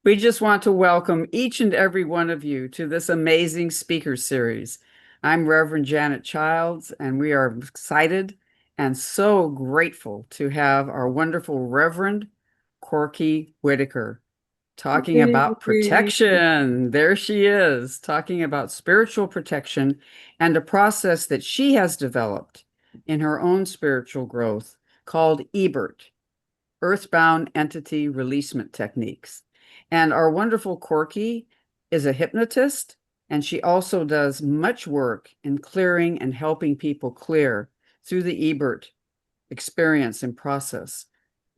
We just want to welcome each and every one of you to this amazing speaker series. I'm Reverend Janet Childs, and we are excited and so grateful to have our wonderful Reverend Corky Whitaker talking about protection. There she is, talking about spiritual protection and a process that she has developed in her own spiritual growth called EBERT, EarthBound Entity Releasement Techniques. And our wonderful Corky is a hypnotist, and she also does much work in clearing and helping people clear through the EBERT experience and process.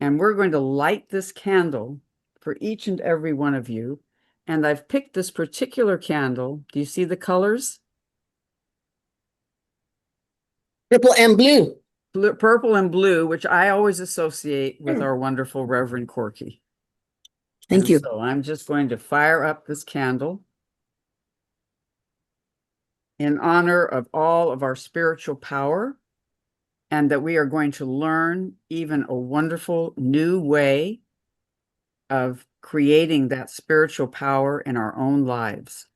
And we're going to light this candle for each and every one of you. And I've picked this particular candle. Do you see the colors? Purple and blue. Purple and blue, which I always associate with our wonderful Reverend Corky. Thank you. So I'm just going to fire up this candle in honor of all of our spiritual power, and that we are going to learn even a wonderful new way of creating that spiritual power in our own lives,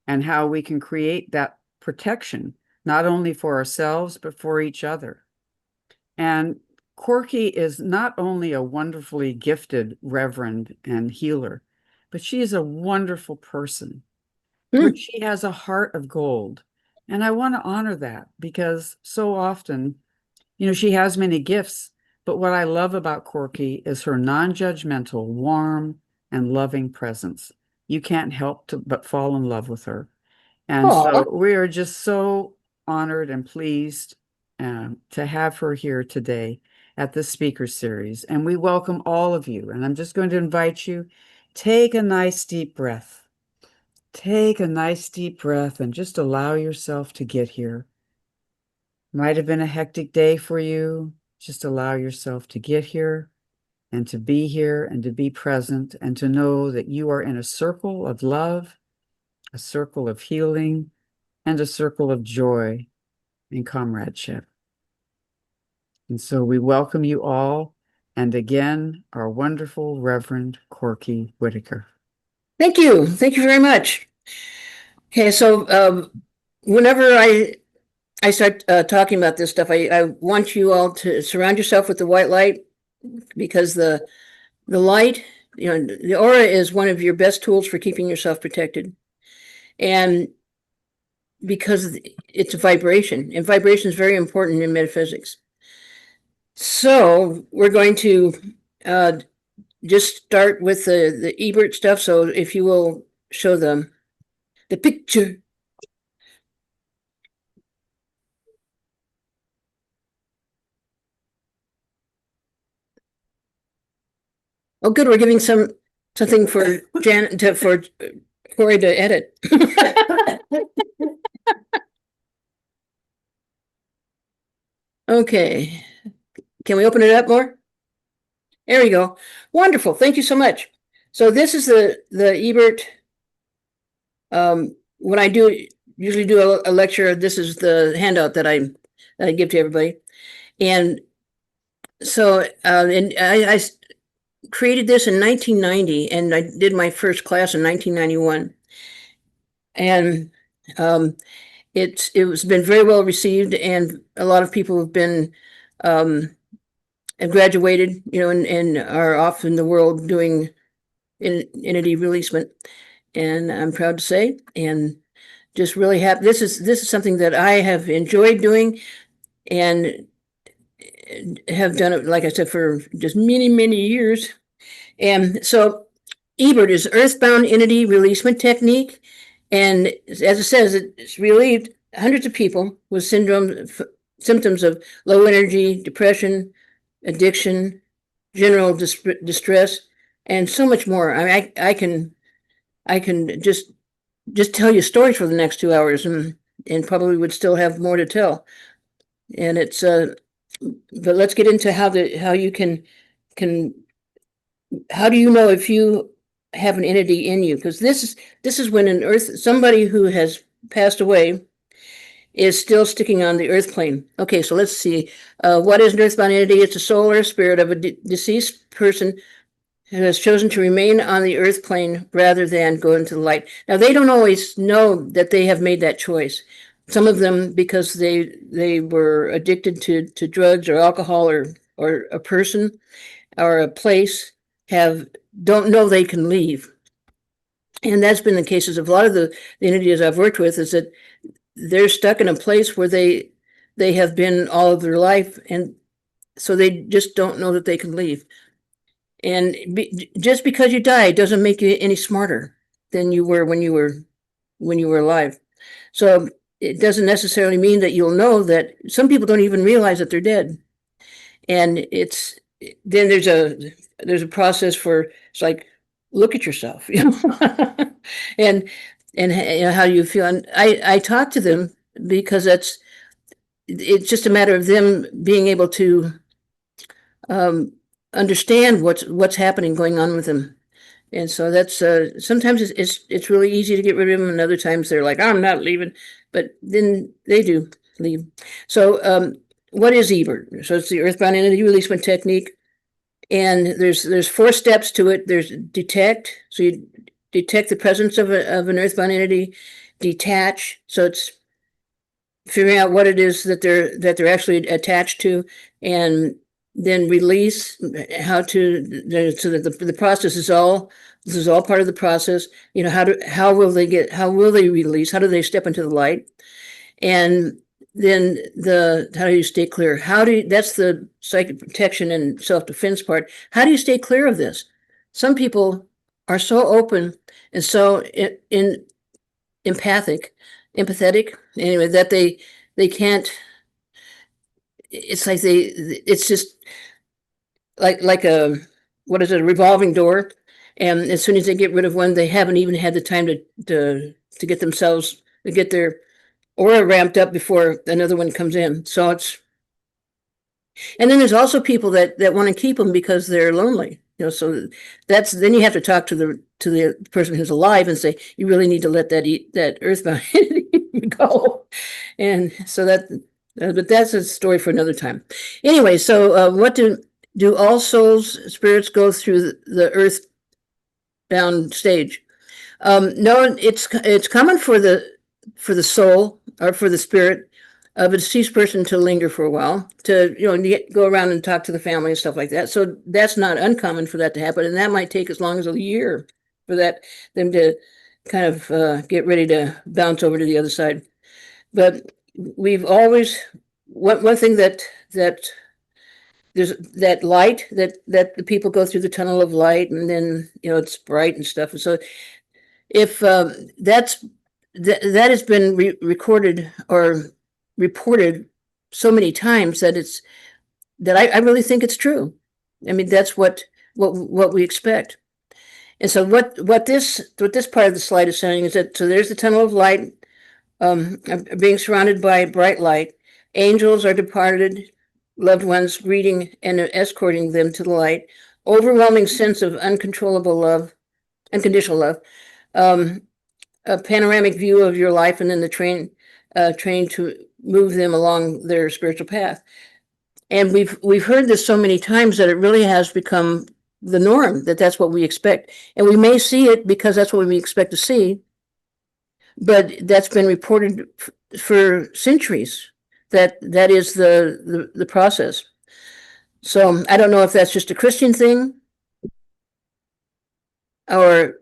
and how we can create that protection, not only for ourselves, but for each other. And Corky is not only a wonderfully gifted reverend and healer, but she is a wonderful person. She has a heart of gold. And I want to honor that because so often, she has many gifts, but what I love about Corky is her non-judgmental, warm, and loving presence. You can't help but fall in love with her. And so we are just so honored and pleased to have her here today at the speaker series. And we welcome all of you. And I'm just going to invite you, take a nice deep breath. Take a nice deep breath and just allow yourself to get here. Might have been a hectic day for you. Just allow yourself to get here and to be present and to know that you are in a circle of love, a circle of healing, and a circle of joy and comradeship. And so we welcome you all. And again, our wonderful Reverend Corky Whitaker. Thank you. Thank you very much. Okay, so whenever I start talking about this stuff, I want you all to surround yourself with the white light, because the light, the aura is one of your best tools for keeping yourself protected. And because it's a vibration, and vibration is very important in metaphysics. So we're going to just start with the EBERT stuff. So if you will show them the picture. Oh, good. We're giving something for Janet for Corey to edit. Okay. Can we open it up more? There we go. Wonderful. Thank you so much. So this is the EBERT. When I usually do a lecture, this is the handout that I give to everybody. And so and I created this in 1990, and I did my first class in 1991. And it was been very well received, and a lot of people have been have graduated, and are off in the world doing entity releasement. And I'm proud to say, and just really happy. This is something that I have enjoyed doing, and have done it, like I said, for just many, many years. And so EBERT is Earthbound Entity Releasement Technique. And as it says, it's relieved hundreds of people with symptoms of low energy, depression, addiction, general distress, and so much more. I mean, I can just tell you stories for the next 2 hours, and probably would still have more to tell. And it's but let's get into how you can how do you know if you have an entity in you? Because this is when somebody who has passed away is still sticking on the earth plane. Okay, so let's see. What is an earthbound entity? It's a soul or spirit of a deceased person has chosen to remain on the earth plane rather than go into the light. Now, they don't always know that they have made that choice. Some of them, because they were addicted to drugs or alcohol or a person or a place, don't know they can leave. And that's been the cases of a lot of the entities I've worked with, is that they're stuck in a place where they have been all of their life, and so they just don't know that they can leave. And just because you die doesn't make you any smarter than you were when you were alive. So it doesn't necessarily mean that you'll know that. Some people don't even realize that they're dead. And then there's a process for, it's like, look at yourself, you know, and you know, how you feel. And I talk to them because it's just a matter of them being able to understand what's happening, going on with them. And so that's sometimes it's really easy to get rid of them, and other times they're like, I'm not leaving, but then they do leave. So what is EBERT? So it's the Earthbound Entity Releasement Technique, and there's 4 steps to it. There's detect, so you detect the presence of an earthbound entity. Detach, so it's figuring out what it is that they're actually attached to, and then release, how to, so that the process is all, this is all part of the process. You know, how will they release? How do they step into the light? And then how do you stay clear? That's the psychic protection and self-defense part. How do you stay clear of this? Some people are so open and so empathetic, anyway, that they can't, it's like it's just like a, what is it, a revolving door. And as soon as they get rid of one, they haven't even had the time to get themselves, to get their aura ramped up before another one comes in. So and then there's also people that want to keep them because they're lonely. You know, so then you have to talk to the person who's alive and say, you really need to let that earthbound go. And so but that's a story for another time. Anyway, so what do all souls, spirits go through the earthbound stage? No, it's common for the soul or for the spirit of a deceased person to linger for a while, to, you know, go around and talk to the family and stuff like that. So that's not uncommon for that to happen, and that might take as long as a year for them to kind of get ready to bounce over to the other side. But we've always, one thing that there's that light that the people go through the tunnel of light, and then, you know, it's bright and stuff. And so if that has been recorded or reported so many times that I really think it's true. I mean, that's what we expect. And so what this part of the slide is saying is that, so there's the tunnel of light, being surrounded by bright light. Angels are departed, loved ones greeting and escorting them to the light. Overwhelming sense of uncontrollable love, unconditional love. A panoramic view of your life, and then the train to move them along their spiritual path. And we've heard this so many times that it really has become the norm, that's what we expect. And we may see it because that's what we expect to see, but that's been reported for centuries, that is the process. So I don't know if that's just a Christian thing, but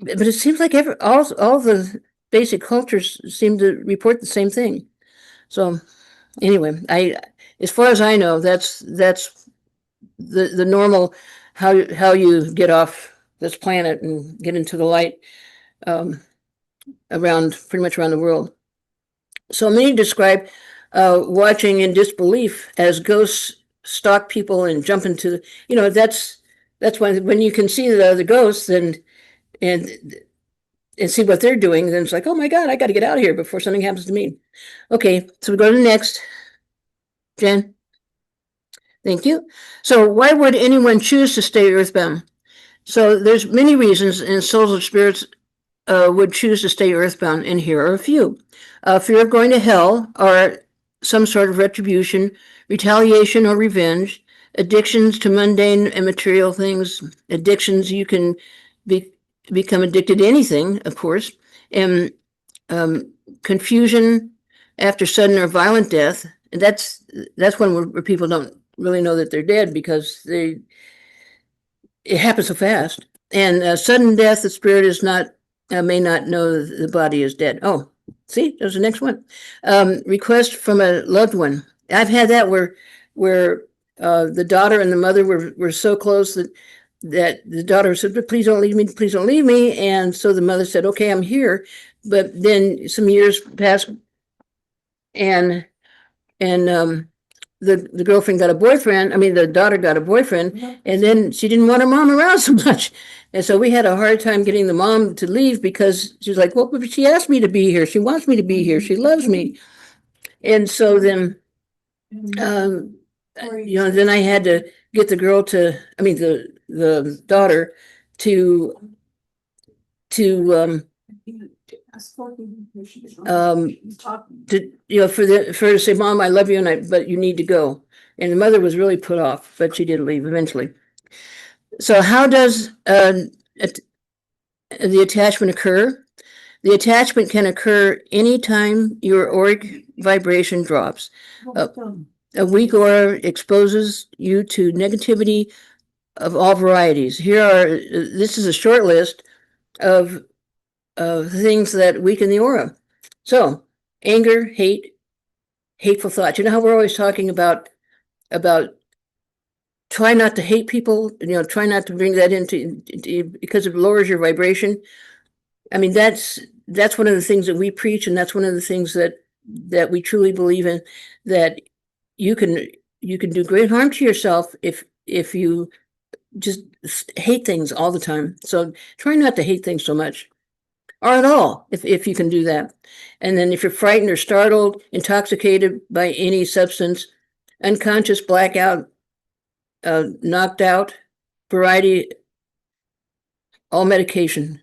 it seems like all the basic cultures seem to report the same thing. So anyway, as far as I know, that's the normal, how you get off this planet and get into the light, pretty much around the world. So many describe watching in disbelief as ghosts stalk people and jump into, you know, that's when you can see the ghosts and see what they're doing, then it's like, oh my God, I got to get out of here before something happens to me. Okay, so we go to the next. Jen? Thank you. So why would anyone choose to stay earthbound? So there's many reasons, and souls of spirits would choose to stay earthbound, and here are a few. Fear of going to hell, or some sort of retribution, retaliation, or revenge, addictions to mundane and material things. Addictions, you can become addicted to anything, of course. And confusion after sudden or violent death. And that's where people don't really know that they're dead, because it happens so fast. And sudden death, the spirit is not may not know the body is dead. Oh, see, there's the next one. Request from a loved one. I've had that where the daughter and the mother were so close that the daughter said, "But please don't leave me, please don't leave me." And so the mother said, "Okay, I'm here." But then some years passed, and the girlfriend got a boyfriend. I mean, the daughter got a boyfriend, and then she didn't want her mom around so much. And so we had a hard time getting the mom to leave, because she was like, "Well, but she asked me to be here. She wants me to be here. She loves me." And so then, then I had to get the girl the daughter to for her to say, "Mom, I love you, but you need to go." And the mother was really put off, but she did leave eventually. So how does the attachment occur? The attachment can occur anytime your auric vibration drops. A weak aura exposes you to negativity of all varieties. This is a short list of things that weaken the aura. So, anger, hate, hateful thoughts. You know how we're always talking about try not to hate people, try not to bring that into because it lowers your vibration. I mean, that's one of the things that we preach, and that's one of the things that we truly believe in, that you can do great harm to yourself if you just hate things all the time. So try not to hate things so much, or at all, if you can do that. And then if you're frightened or startled, intoxicated by any substance, unconscious, blackout, knocked out, variety, all medication,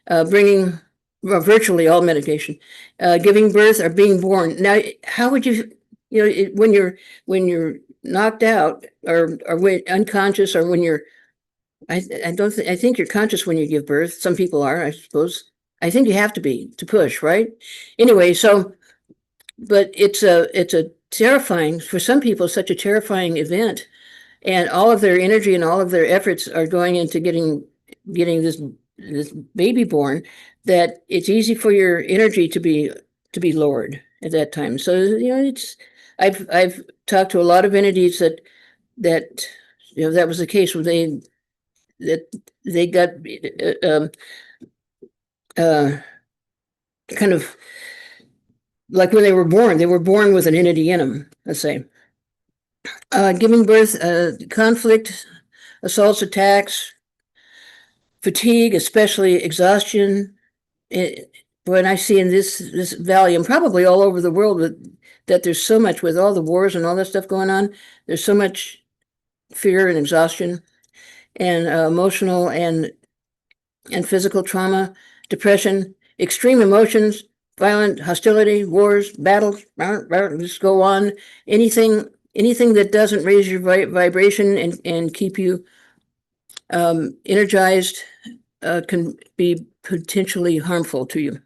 virtually all medication, giving birth or being born. Now, how would you, when you're knocked out or when unconscious, or when you're, I think you're conscious when you give birth. Some people are, I suppose. I think you have to be to push, right? Anyway, so, but it's a terrifying, for some people, such a terrifying event, and all of their energy and all of their efforts are going into getting this baby born, that it's easy for your energy to be lowered at that time. So I've talked to a lot of entities that that was the case, where they got kind of like when they were born with an entity in them, let's say. Giving birth, conflict, assaults, attacks, fatigue, especially exhaustion. When I see in this valley, and probably all over the world, that there's so much, with all the wars and all that stuff going on, there's so much fear and exhaustion, and emotional and physical trauma, depression, extreme emotions, violent hostility, wars, battles, just go on. Anything that doesn't raise your vibration and keep you energized can be potentially harmful to you.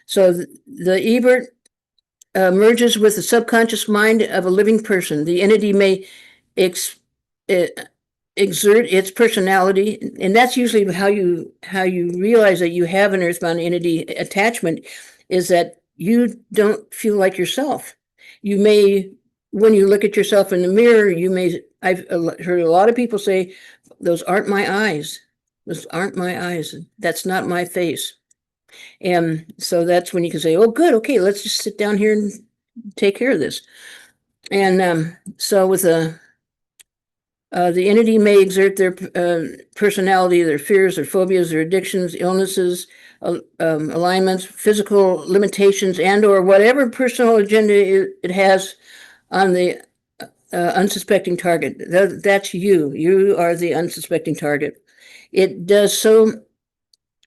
So the EBERT merges with the subconscious mind of a living person. The entity may exert its personality, and that's usually how you realize that you have an earthbound entity attachment, is that you don't feel like yourself. You may, when you look at yourself in the mirror, I've heard a lot of people say, "Those aren't my eyes. Those aren't my eyes. That's not my face." And so that's when you can say, "Oh, good. Okay, let's just sit down here and take care of this." And so with the entity may exert their personality, their fears, their phobias, their addictions, illnesses, alignments, physical limitations, and/or whatever personal agenda it has on the unsuspecting target. That's you. You are the unsuspecting target. It does so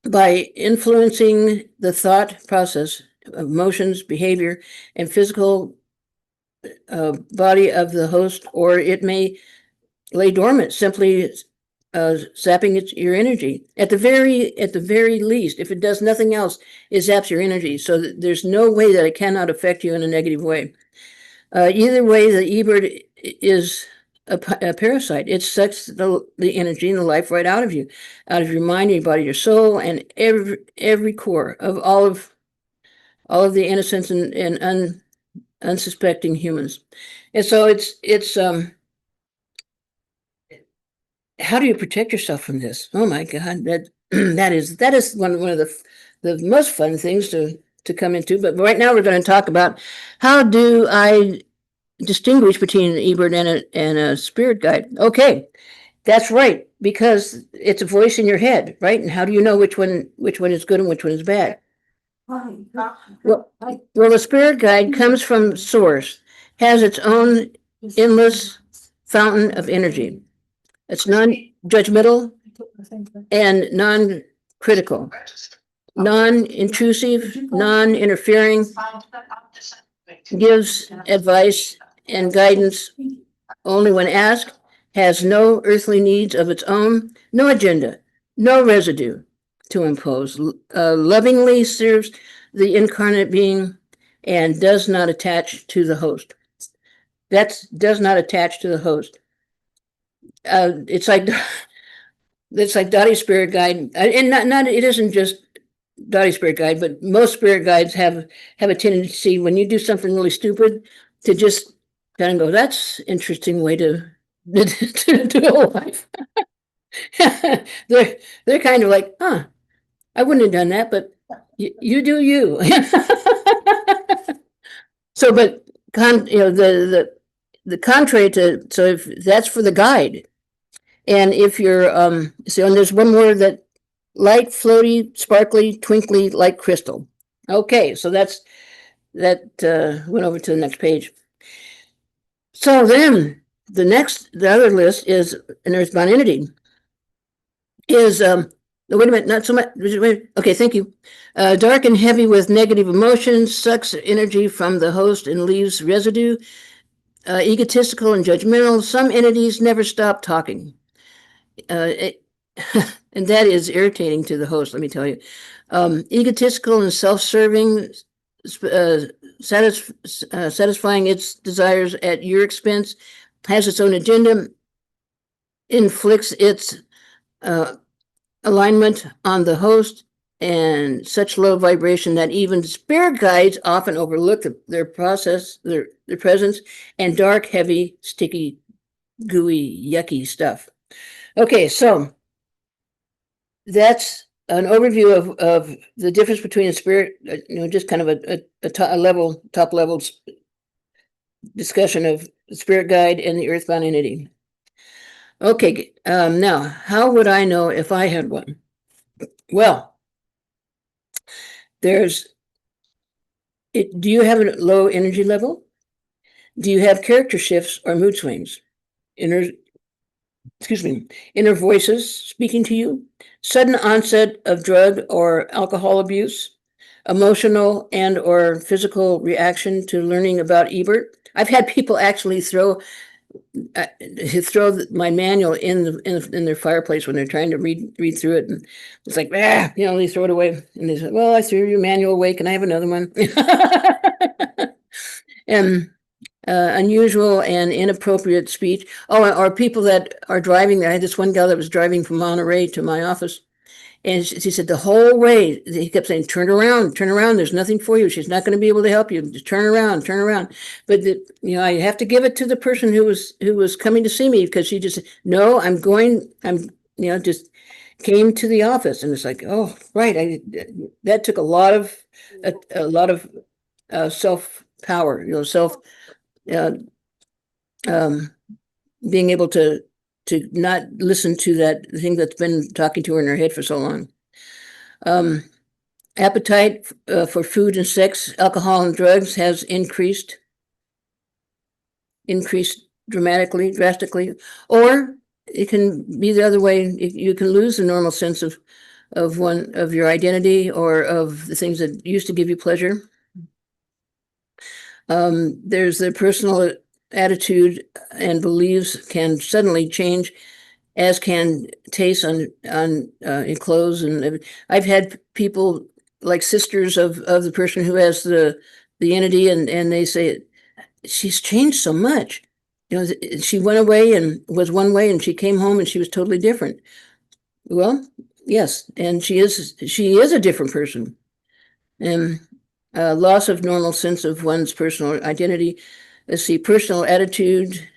by influencing the thought process, emotions, behavior, and physical body of the host, or it may lay dormant, simply zapping your energy. At the very least, if it does nothing else, it zaps your energy. So there's no way that it cannot affect you in a negative way. Either way, the EBERT is a parasite. It sucks the energy and the life right out of you, out of your mind, your body, your soul, and every core of all of the innocents and unsuspecting humans. And so it's how do you protect yourself from this? Oh my God, that is one of the most fun things to come into. But right now we're going to talk about how do I distinguish between an EBERT and a spirit guide. Okay, that's right, because it's a voice in your head, right? And how do you know which one is good and which one is bad? Well, the spirit guide comes from source, has its own endless fountain of energy. It's non-judgmental and non-critical, non-intrusive, non-interfering, gives advice and guidance only when asked, has no earthly needs of its own, no agenda, no residue to impose, lovingly serves the incarnate being, and does not attach to the host. That does not attach to the host. It's like Dottie's spirit guide, and not it isn't just Dottie's spirit guide, but most spirit guides have a tendency when you do something really stupid to just kind of go, "That's interesting way to do a life." they're kind of like, "Huh, I wouldn't have done that, but you do you." So, but the contrary to, so if that's for the guide, and if you're so, and there's one more, that light, floaty, sparkly, twinkly like crystal. Okay, so that went over to the next page. So then the other list is an earthbound entity. Is no, wait a minute, not so much. Wait, okay, thank you. Dark and heavy with negative emotions, sucks energy from the host and leaves residue. Egotistical and judgmental. Some entities never stop talking. And that is irritating to the host, let me tell you. Egotistical and self-serving, satisfying its desires at your expense, has its own agenda, inflicts its alignment on the host, and such low vibration that even spirit guides often overlook their process, their presence, and dark, heavy, sticky, gooey, yucky stuff. Okay, so that's an overview of the difference between a spirit, just kind of a top level discussion of the spirit guide and the earthbound entity. Okay, now, how would I know if I had one? Well, do you have a low energy level? Do you have character shifts or mood swings? Inner voices speaking to you? Sudden onset of drug or alcohol abuse? Emotional and or physical reaction to learning about EBERT? I've had people actually throw my manual in their fireplace when they're trying to read through it, and it's like, they throw it away, and they say, "Well, I threw your manual away. Can I have another one?" And unusual and inappropriate speech. Oh, or people that are driving. I had this one gal that was driving from Monterey to my office, and she said the whole way, he kept saying, turn around, there's nothing for you. She's not going to be able to help you. Just turn around. But I have to give it to the person who was coming to see me, because she just, no, just came to the office. And it's like, oh, right. That took a lot of self power, being able to not listen to that thing that's been talking to her in her head for so long. Appetite for food and sex, alcohol and drugs has increased drastically, or it can be the other way. You can lose the normal sense of your identity or of the things that used to give you pleasure. There's the personal attitude and beliefs can suddenly change, as can taste on in clothes. And I've had people like sisters of the person who has the entity, and they say she's changed so much. You know, she went away and was one way, and she came home and she was totally different. Well, yes, and she is a different person. And loss of normal sense of one's personal identity. Let's see, personal attitude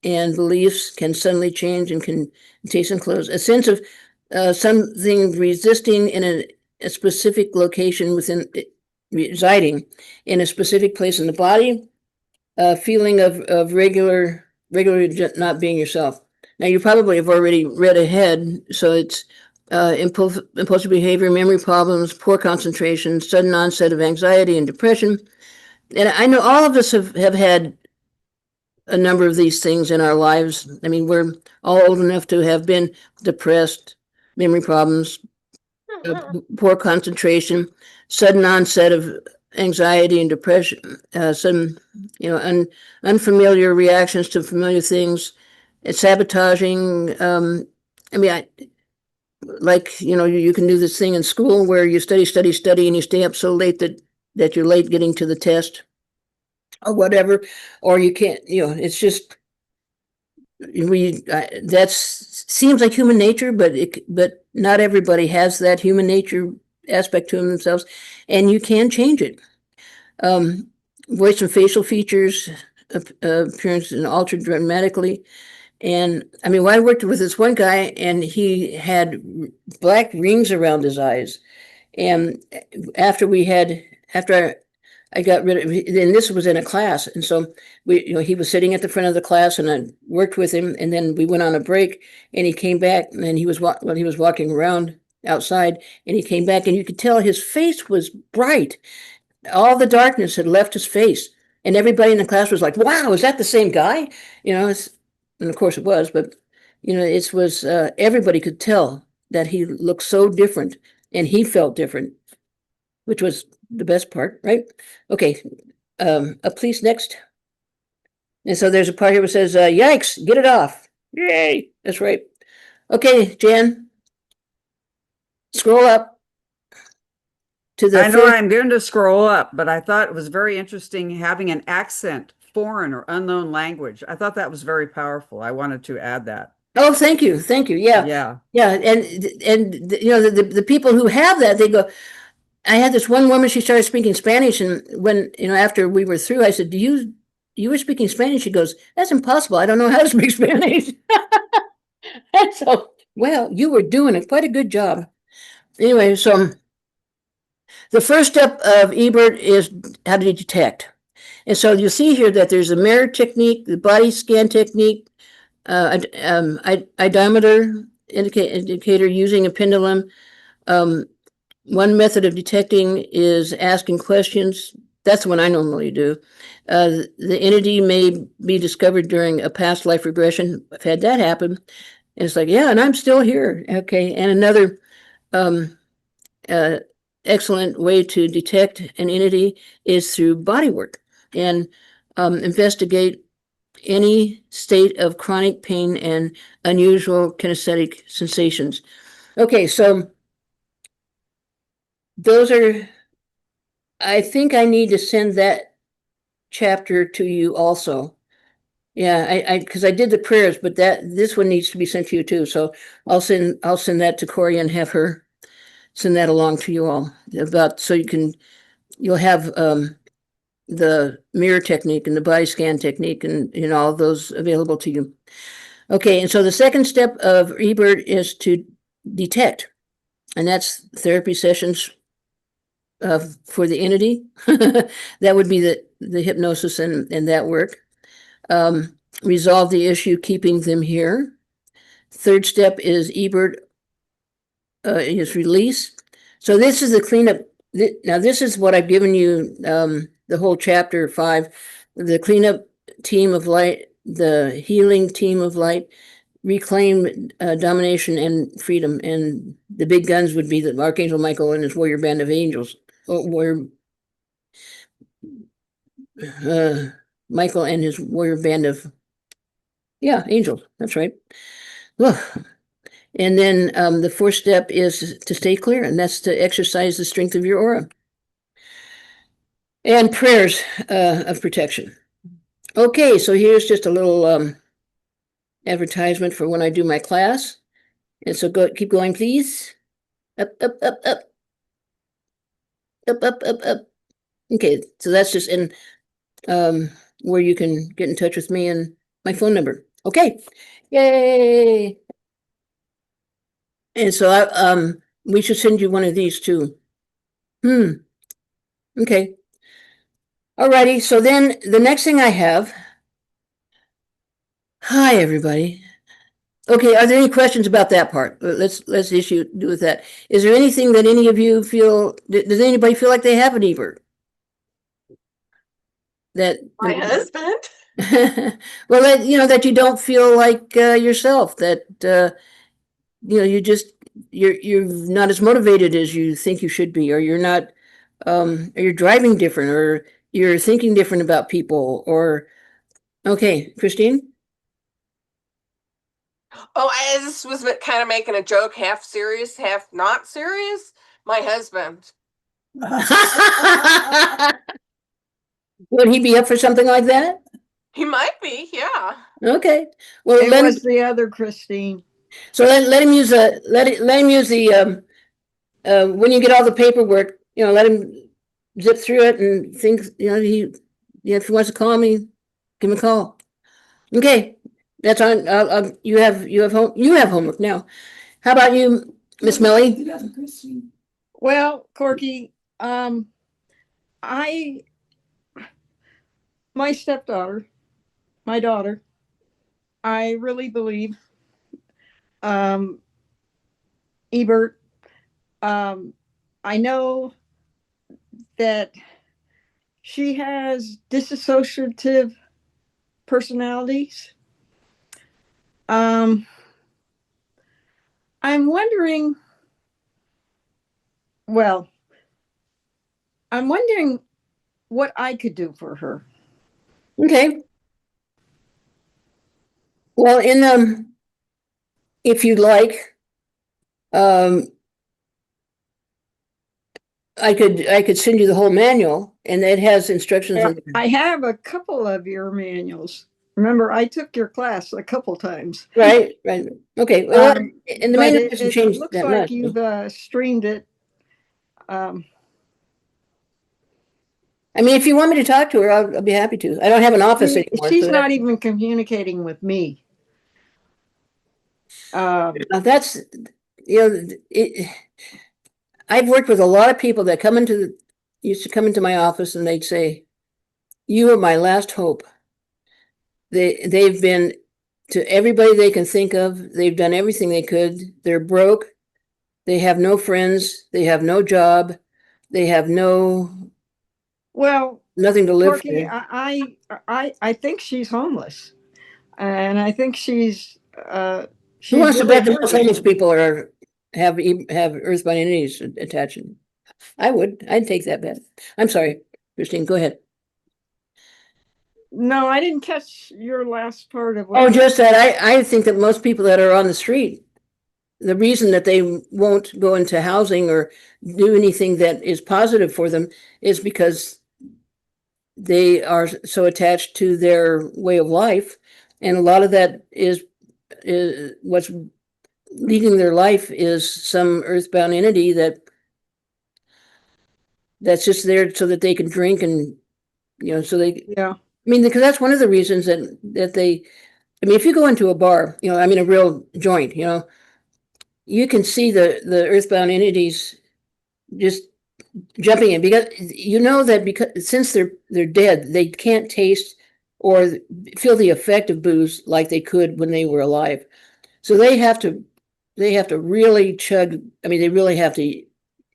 and beliefs can suddenly change and can taste and close. A sense of something resisting in a specific location within residing in a specific place in the body. A feeling of regularly not being yourself. Now you probably have already read ahead, so it's impulsive behavior, memory problems, poor concentration, sudden onset of anxiety and depression. And I know all of us have had a number of these things in our lives. I mean, we're all old enough to have been depressed, memory problems, poor concentration, sudden onset of anxiety and depression, some, unfamiliar reactions to familiar things, sabotaging. I mean, you can do this thing in school where you study, and you stay up so late that you're late getting to the test or whatever, or you can't, it's just, that's seems like human nature, but not everybody has that human nature aspect to themselves, and you can change it. Voice and facial features, appearance and altered dramatically. And I mean, I worked with this one guy, and he had black rings around his eyes. And after I got rid of, and this was in a class, and so he was sitting at the front of the class, and I worked with him, and then we went on a break, and he came back, and he was walking around outside, and he came back, and you could tell his face was bright. All the darkness had left his face, and everybody in the class was like, "Wow, is that the same guy?" And of course it was, but it was everybody could tell that he looked so different, and he felt different, which was the best part, right? Okay, please next. And so there's a part here that says, "Yikes, get it off!" Yay, that's right. Okay, Jan, scroll up to the. I know I'm going to scroll up, but I thought it was very interesting having an accent, foreign or unknown language. I thought that was very powerful. I wanted to add that. Oh, thank you, Yeah, Yeah. yeah, and the people who have that, they go. I had this one woman, she started speaking Spanish, and when, after we were through, I said, you were speaking Spanish? She goes, "That's impossible. I don't know how to speak Spanish." And so, well, you were doing quite a good job. Anyway, so the first step of EBERT is how to detect. And so you see here that there's a mirror technique, the body scan technique, iodometer indicator using a pendulum. One method of detecting is asking questions. That's what I normally do. The entity may be discovered during a past life regression. I've had that happen. And it's like, yeah, and I'm still here. Okay. And another excellent way to detect an entity is through body work and investigate any state of chronic pain and unusual kinesthetic sensations. Okay, so those are, I think I need to send that chapter to you also. Yeah, because I did the prayers, but this one needs to be sent to you too. So I'll send that to Corey and have her send that along to you all so you'll have the mirror technique and the body scan technique and all of those available to you. Okay, and so the second step of EBERT is to detect, and that's therapy sessions for the entity. That would be the hypnosis and that work. Resolve the issue keeping them here. Third step is EBERT is release. So this is the cleanup. Now this is what I've given you, the whole chapter 5, the cleanup team of light, the healing team of light, reclaim domination and freedom. And the big guns would be the Archangel Michael and his warrior band of angels. Michael and his warrior band of, angels. That's right. Ugh. And then the fourth step is to stay clear, and that's to exercise the strength of your aura. And prayers of protection. Okay, so here's just a little advertisement for when I do my class. And so keep going, please. Up, up, up, up. Up, up, up, up. Okay, so that's just in where you can get in touch with me and my phone number. Okay, yay! And so we should send you one of these too. Okay. Alrighty, so then the next thing I have. Hi, everybody. Okay, are there any questions about that part? Let's do with that. Is there anything that any of you feel? Does anybody feel like they have an EBERT? My husband. Well, that you don't feel like yourself. That you're not as motivated as you think you should be, or you're not. Or you're driving different, or you're thinking different about people, or okay, Christine. Oh, I just was kind of making a joke, half serious, half not serious. My husband. Would he be up for something like that? He might be, yeah. Okay. Well, It was the other Christine. So let him use the when you get all the paperwork, let him zip through it and think, if he wants to call me, give him a call. Okay. That's on. You have homework now. How about you, Miss Millie? Well, Corky, my stepdaughter, my daughter, I really believe, EBERT, I know that she has dissociative personalities. I'm wondering what I could do for her. Okay. Well, if you'd like, I could send you the whole manual, and it has instructions. I have a couple of your manuals. Remember, I took your class a couple times. Right. Okay. Well, and the manual doesn't change looks that like much. You've streamed it. I mean, if you want me to talk to her, I'll be happy to. I don't have an office anymore. She's not even communicating with me. That's I've worked with a lot of people that used to come into my office, and they'd say, "You are my last hope." They've been to everybody they can think of. They've done everything they could. They're broke. They have no friends. They have no job. They have nothing to live Porky, for. I think she's homeless, and I think she's. Who wants to bet that most homeless people have earthbound entities attached? I'd take that bet. I'm sorry, Christine. Go ahead. No, I didn't catch your last part of what. Oh, just that I think that most people that are on the street, the reason that they won't go into housing or do anything that is positive for them is because they are so attached to their way of life. And a lot of that is what's leading their life is some earthbound entity that's just there so that they can drink and, so they, yeah. I mean, because that's one of the reasons that they, I mean, if you go into a bar, a real joint, you can see the earthbound entities just jumping in, because because since they're dead, they can't taste or feel the effect of booze like they could when they were alive. So they have to really chug. I mean, they really have to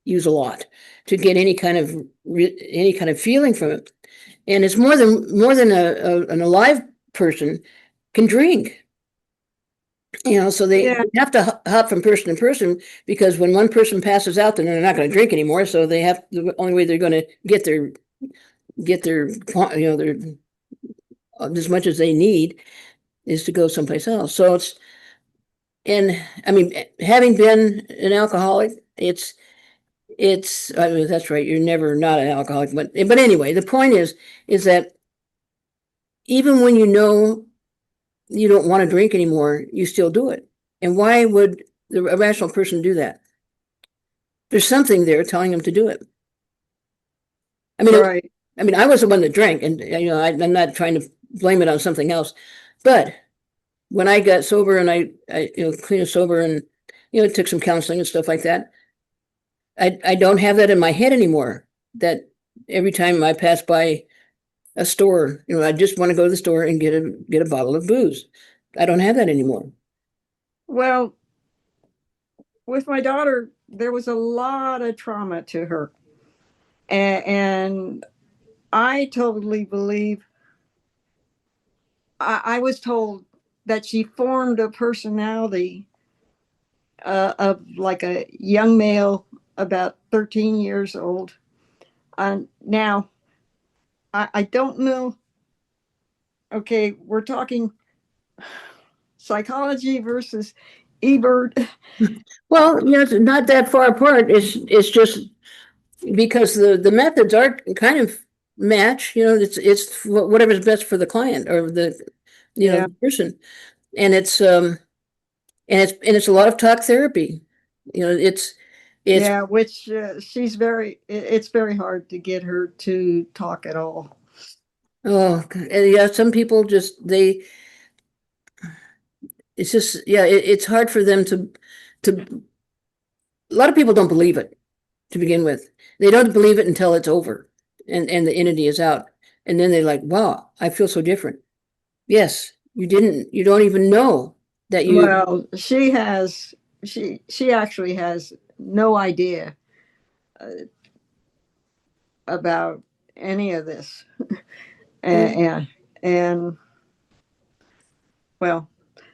use a lot to get any kind of feeling from it. And it's more than an alive person can drink. So they have to hop from person to person, because when one person passes out, then they're not going to drink anymore. So the only way they're going to get their as much as they need is to go someplace else. So and I mean, having been an alcoholic, I mean, that's right. You're never not an alcoholic, but anyway, the point is that even when you know you don't want to drink anymore, you still do it. And why would a rational person do that? There's something there telling them to do it. I mean, Right. I was the one that drank, and I'm not trying to blame it on something else, but when I got sober and I clean and sober and took some counseling and stuff like that, I don't have that in my head anymore. That every time I pass by a store, I just want to go to the store and get a bottle of booze. I don't have that anymore. Well, with my daughter, there was a lot of trauma to her. And I totally believe, I was told that she formed a personality of like a young male about 13 years old. Now, I don't know. Okay, we're talking psychology versus EBERT. Well, it's not that far apart. It's just because the methods are kind of match. It's whatever's best for the client or the Yeah. person, and it's a lot of talk therapy. It's Yeah, which it's very hard to get her to talk at all. oh yeah, some people just it's just it's hard for them to a lot of people don't believe it to begin with. They don't believe it until it's over and the entity is out, and then they're like, wow, I feel so different. Yes, you don't even know that you. Well, she actually has no idea about any of this. And well,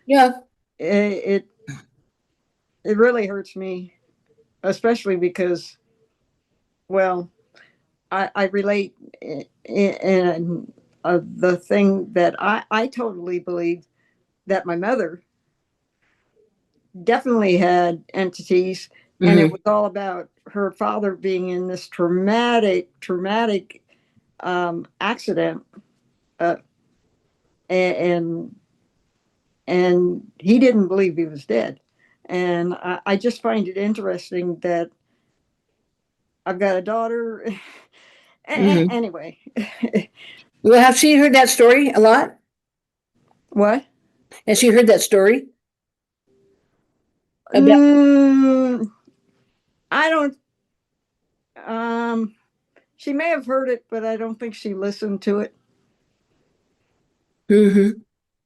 Yeah. it really hurts me, especially because, well, I relate in the thing that I totally believe that my mother definitely had entities, and it was all about her father being in this traumatic accident, uh, and he didn't believe he was dead. And I just find it interesting that I've got a daughter. Anyway. Well, have she heard that story a lot? What? Has she heard that story? I don't. She may have heard it, but I don't think she listened to it.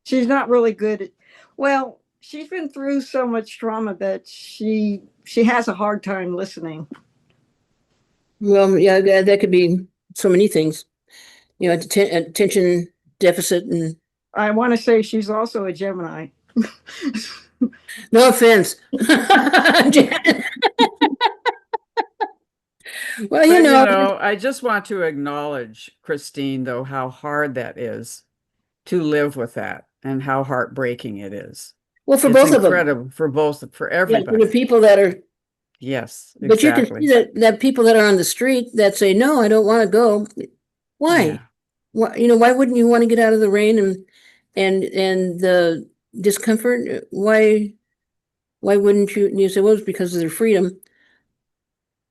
She's not really good at. Well, she's been through so much trauma that she has a hard time listening. Well, yeah, that could be so many things. Attention deficit, and I want to say she's also a Gemini. no offense. Well, I just want to acknowledge, Christine, though, how hard that is to live with that and how heartbreaking it is. Well, for It's both of them. incredible for everybody. For the people that are. Yes, But exactly. you can see that people that are on the street that say, no, I don't want to go. Why? Yeah. Why wouldn't you want to get out of the rain and the discomfort? Why wouldn't you? You say, well, it's because of their freedom.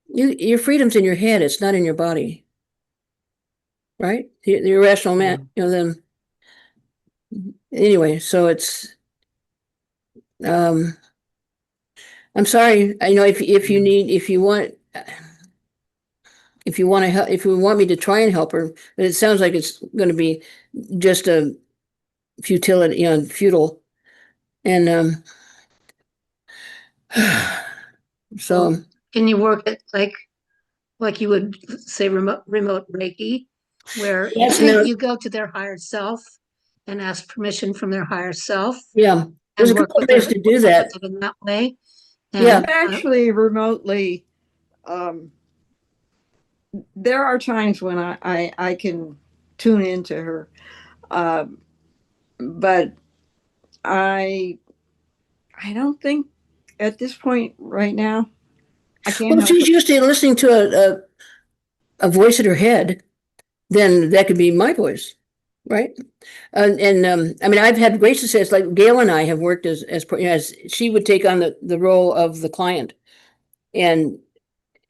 Your freedom's in your head. It's not in your body. Right? The irrational man, them. Anyway, so it's, I'm sorry. I know if you need, if you want to help, if you want me to try and help her, but it sounds like it's going to be just a futility, futile. And, so. Well, can you work it like you would say remote Reiki, where you go to their higher self and ask permission from their higher self? Yeah, there's a couple of ways to do that in that way. And, actually, remotely, there are times when I can tune into her. But I don't think at this point right now I can't Well, if help she's used to listening to a voice in her head, then that could be my voice, right? I mean, I've had great success. Like Gail and I have worked as she would take on the role of the client, and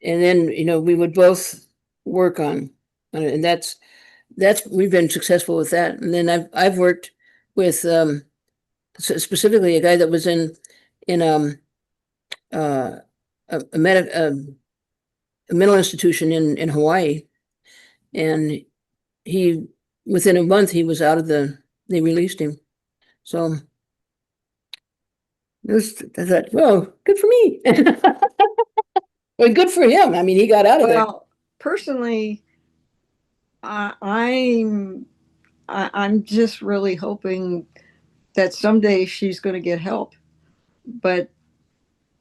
then we would both work on it, and that's we've been successful with that. And then I've worked with specifically a guy that was in uh, a mental institution in Hawaii, and he within a month he was out of they released him. So I thought, well, good for me. Well, good for him. I mean, he got out of there. Well, personally, I'm just really hoping that someday she's going to get help. But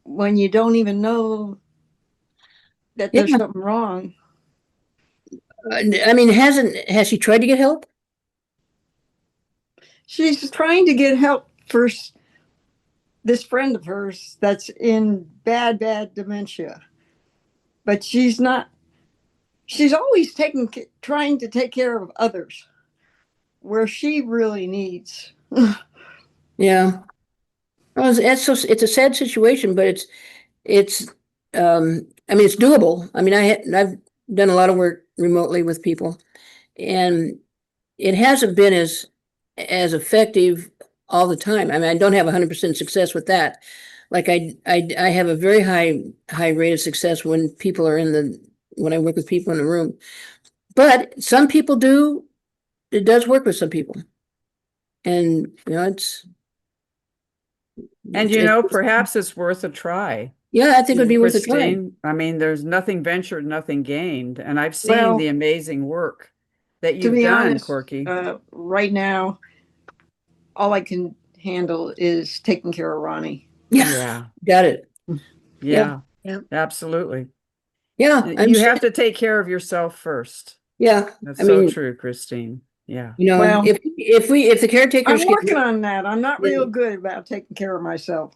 when you don't even know that there's Yeah. something wrong, I mean, has she tried to get help? she's trying to get help for this friend of hers that's in bad dementia. But she's always trying to take care of others where she really needs. Yeah. Well, it's a sad situation, but it's I mean, it's doable. I mean, I've done a lot of work remotely with people, and it hasn't been as effective all the time. I mean, I don't have 100% success with that. Like I have a very high rate of success when people are when I work with people in the room. But some people do. It does work with some people, and And perhaps it's worth a try. yeah, I think it'd be worth a try. Christine, I mean, there's nothing ventured, nothing gained. And I've seen Well, the amazing work that to you've be done, honest, Corky. right now, all I can handle is taking care of Ronnie. Yeah. Got it. Yeah. Yeah. Absolutely. Yeah, You have to take care of yourself first. Yeah, That's I so mean, true, Christine. Yeah. Well, if the caretakers I'm working on that. I'm not real good about taking care of myself.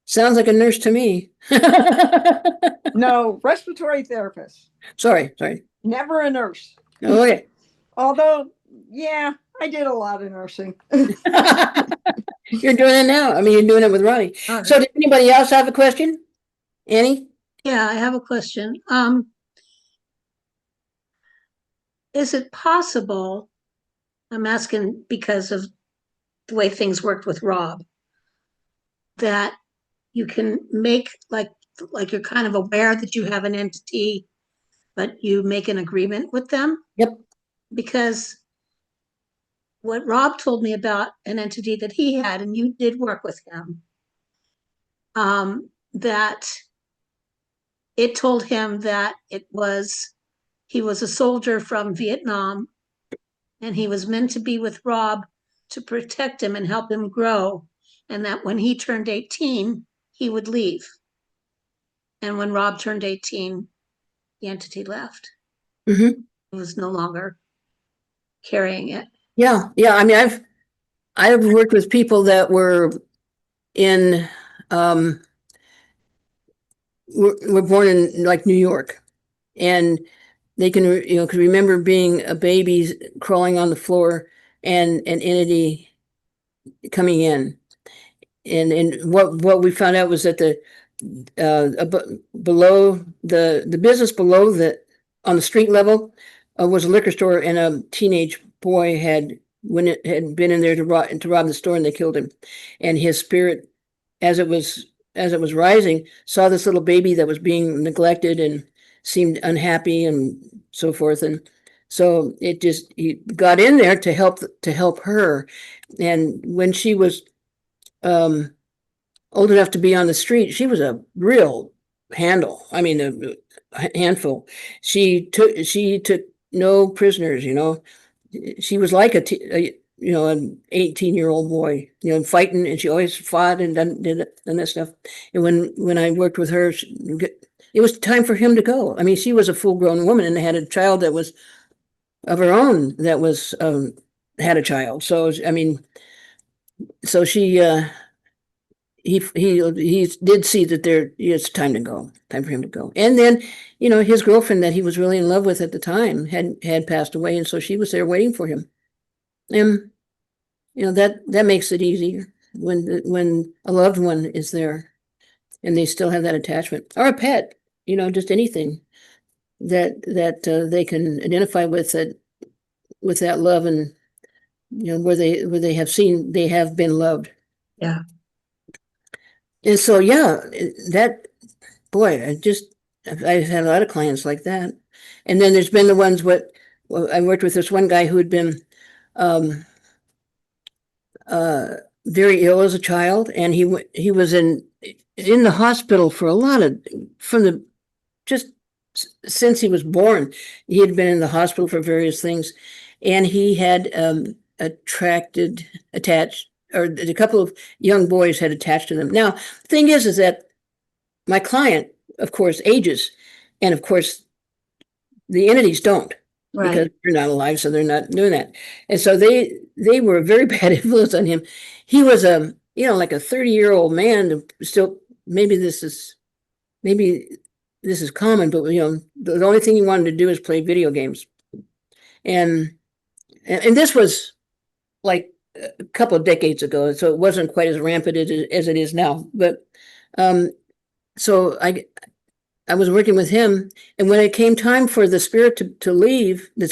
Sounds like a nurse to me. No, respiratory therapist. Sorry. Never a nurse. Okay. Although, yeah, I did a lot of nursing. You're doing it now. I mean, you're doing it with Ronnie. So does anybody else have a question? Annie? Yeah, I have a question. Is it possible, I'm asking because of the way things worked with Rob, that you can make like you're kind of aware that you have an entity, but you make an agreement with them? Yep. Because what Rob told me about an entity that he had, and you did work with him, that it told him that he was a soldier from Vietnam, and he was meant to be with Rob to protect him and help him grow, and that when he turned 18, he would leave. And when Rob turned 18, the entity left. Mm-hmm. He was no longer carrying it. Yeah. I mean, I've worked with people that were were born in like New York, and they can remember being a baby crawling on the floor and an entity coming in, and what we found out was that below the business below on the street level was a liquor store, and a teenage boy had been in there to rob the store, and they killed him, and his spirit, as it was rising, saw this little baby that was being neglected and seemed unhappy and so forth. And so he got in there to help her. And when she was old enough to be on the street, she was a real handle. I mean, a handful. She took no prisoners, She was like an 18-year-old boy, fighting, and she always fought and did that stuff. And when I worked with her, it was time for him to go. I mean, she was a full-grown woman and had a child that was of her own that was had a child. So I mean, so she he did see that it's time to go, time for him to go. And then, you know, his girlfriend that he was really in love with at the time had passed away, and so she was there waiting for him. And you know, that makes it easier when a loved one is there and they still have that attachment, or a pet, you know, just anything that they can identify with that love, and you know, where they have been loved. Yeah. And so, yeah, that, boy, I've had a lot of clients like that. And then there's been the ones I worked with this one guy who had been very ill as a child, and he was in the hospital for a lot of, just since he was born. He had been in the hospital for various things, and he had attached, or a couple of young boys had attached to them. Now, the thing is that my client, of course, ages, and of course, the entities don't, because Right. they're not alive, so they're not doing that. And so they were a very bad influence on him. He was you know, like a 30-year-old man. Still, maybe this is common, but you know, the only thing he wanted to do is play video games. And this was like a couple of decades ago, so it wasn't quite as rampant as it is now. But so I was working with him, and when it came time for the spirits to leave, they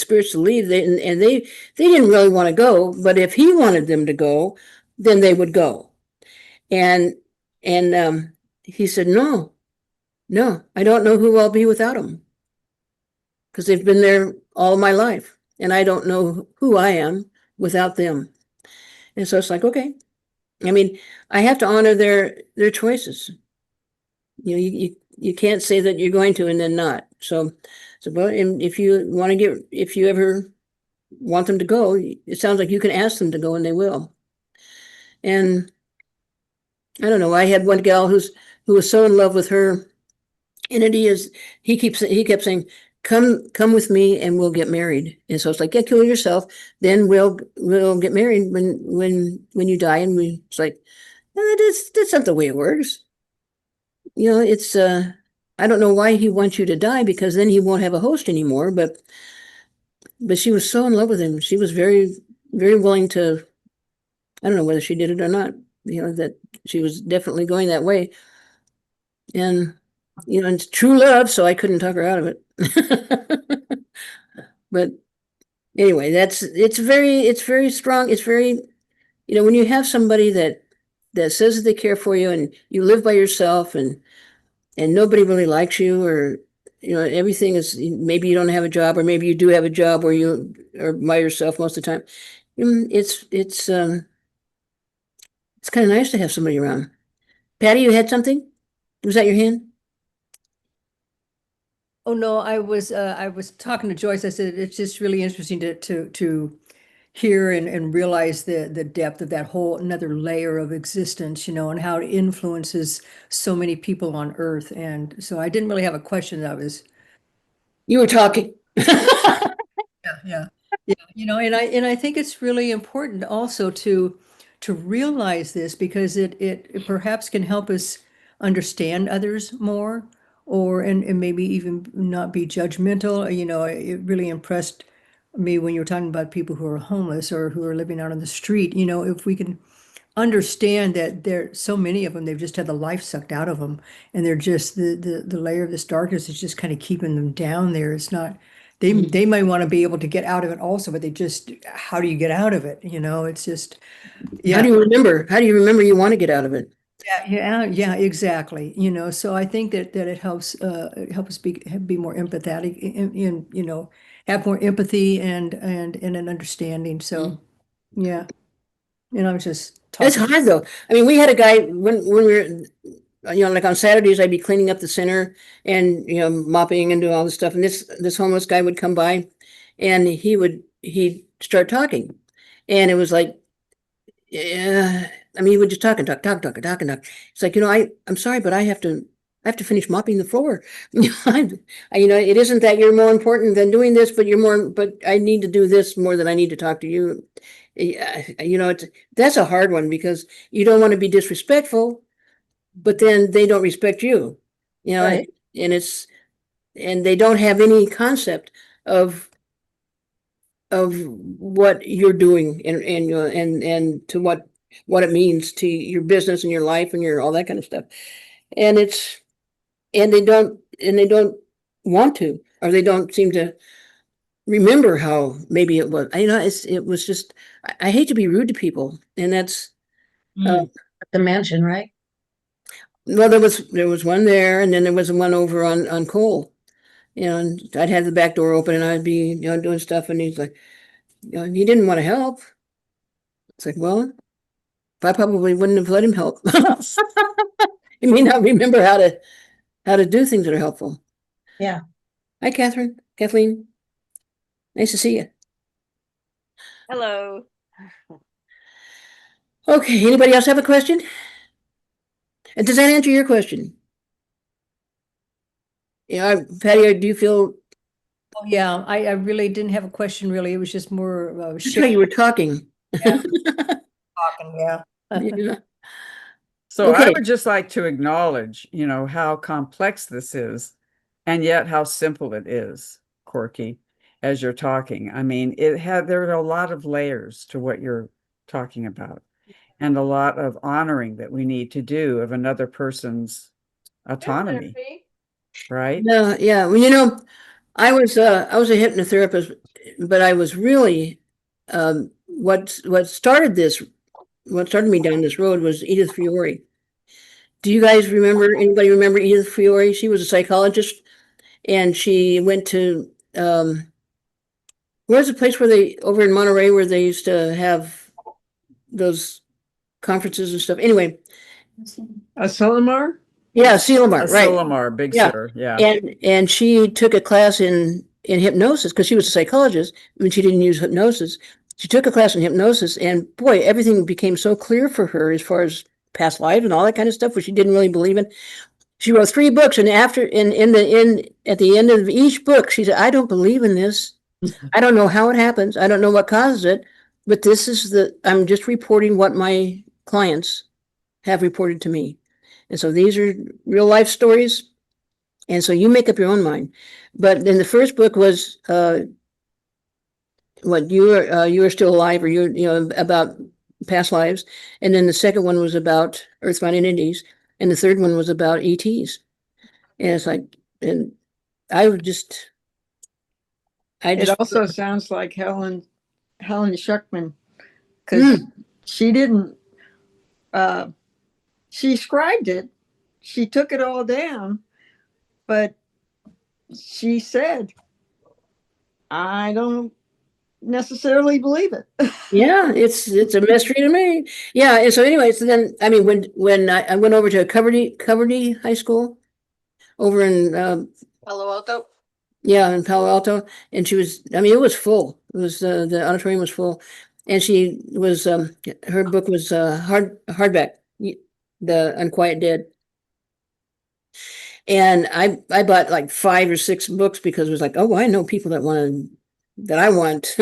didn't really want to go, but if he wanted them to go, then they would go. And he said, no, I don't know who I'll be without them, because they've been there all my life, and I don't know who I am without them. And so it's like, okay, I mean, I have to honor their choices. You know, you can't say that you're going to and then not. So but if you ever want them to go, it sounds like you can ask them to go, and they will. And I don't know, I had one gal who was so in love with her entity, he kept saying, come with me and we'll get married. And so it's like, yeah, kill yourself, then we'll get married when you die. And it's like, no, that's not the way it works. You know, it's I don't know why he wants you to die, because then he won't have a host anymore. But she was so in love with him. She was very, very willing to, I don't know whether she did it or not, you know, that she was definitely going that way. And, you know, it's true love, so I couldn't talk her out of it. But anyway, it's very strong. It's very, you know, when you have somebody that says that they care for you, and you live by yourself, and nobody really likes you, or, you know, everything is, maybe you don't have a job, or maybe you do have a job, or you are by yourself most of the time. It's kind of nice to have somebody around. Patty, you had something? Was that your hand? Oh, no, I was talking to Joyce. I said, it's just really interesting to hear and realize the depth of that whole another layer of existence, you know, and how it influences so many people on Earth. And so I didn't really have a question. You were talking. Yeah. You know, and I think it's really important also to realize this, because it perhaps can help us understand others more, or and maybe even not be judgmental. You know, it really impressed me when you were talking about people who are homeless or who are living out on the street. You know, if we can understand that there so many of them, they've just had the life sucked out of them, and they're just the layer of this darkness is just kind of keeping them down there. It's not, they might want to be able to get out of it also, but how do you get out of it? You know, it's just, How do you remember you want to get out of it? yeah, exactly. You know, so I think that it helps us be more empathetic, in you know, have more empathy and an understanding. So yeah, and I was just It's talking. hard though. I mean, we had a guy when we were, you know, like on Saturdays, I'd be cleaning up the center and, you know, mopping and doing all this stuff. And this homeless guy would come by, and he'd start talking. And it was like, yeah, I mean, he would just talk and talk. It's like, you know, I'm sorry, but I have to I have to finish mopping the floor. It isn't that you're more important than doing this, but I need to do this more than I need to talk to you. That's a hard one because you don't want to be disrespectful, but then they don't respect you, Right. and they don't have any concept of what you're doing and to what it means to your business and your life and your all that kind of stuff. And they don't want to, or they don't seem to remember how maybe it was. It was just, I hate to be rude to people, and that's The mansion, right? well, there was one there, and then there was one over on Cole. And I'd have the back door open, and I'd be doing stuff, and he's like, he didn't want to help. It's like, well, I probably wouldn't have let him help. He may not remember how to do things that are helpful. Yeah. Hi, Kathleen. Nice to see you. Hello. Okay, anybody else have a question? And does that answer your question? Yeah, Patty, do you feel? Oh, yeah, I really didn't have a question really. It was just more of a That's how you were talking. talking, yeah. Yeah. So I Okay. would just like to acknowledge, how complex this is, and yet how simple it is, Corky, as you're talking. I mean, there are a lot of layers to what you're talking about, and a lot of honoring that we need to do of another person's autonomy, right? Yeah. Well, I was a hypnotherapist, but I was really what started me down this road was Edith Fiore. Do you guys remember? Anybody remember Edith Fiore? She was a psychologist, and she went to where's the place over in Monterey where they used to have those conferences and stuff. Anyway, A Solomar? yeah, Silomar, right? Silomar, Big Yeah. Sur, yeah. And she took a class in hypnosis because she was a psychologist. I mean, she didn't use hypnosis. She took a class in hypnosis, and boy, everything became so clear for her as far as past lives and all that kind of stuff, which she didn't really believe in. She wrote 3 books, and at the end of each book, she said, "I don't believe in this. I don't know how it happens. I don't know what causes it, but I'm just reporting what my clients have reported to me. And so these are real life stories. And so you make up your own mind." But then the first book was what you are still alive, or about past lives, and then the second one was about earthbound entities, and the third one was about ETs. And it's like, and I just It also sounds like Helen Schuckman, because she didn't. She scribed it. She took it all down, but she said, "I don't necessarily believe it." Yeah, it's a mystery to me. Yeah, and so anyway, so then I mean when I went over to Coverty High School over in Palo Alto. yeah, in Palo Alto, and she was, I mean, it was full. It was the auditorium was full, and she was her book was hardback, The Unquiet Dead. And I bought like 5 or 6 books because it was like, oh, I know people that I want.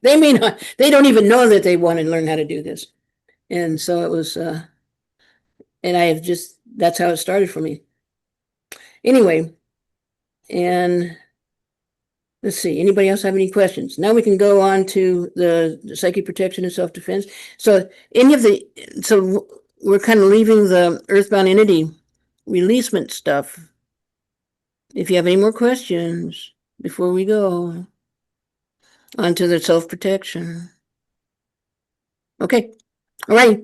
They don't even know that they want to learn how to do this. And so it was, and that's how it started for me. Anyway, and let's see, anybody else have any questions? Now we can go on to the psychic protection and self-defense. So we're kind of leaving the earthbound entity releasement stuff. If you have any more questions before we go onto the self-protection. Okay, all right.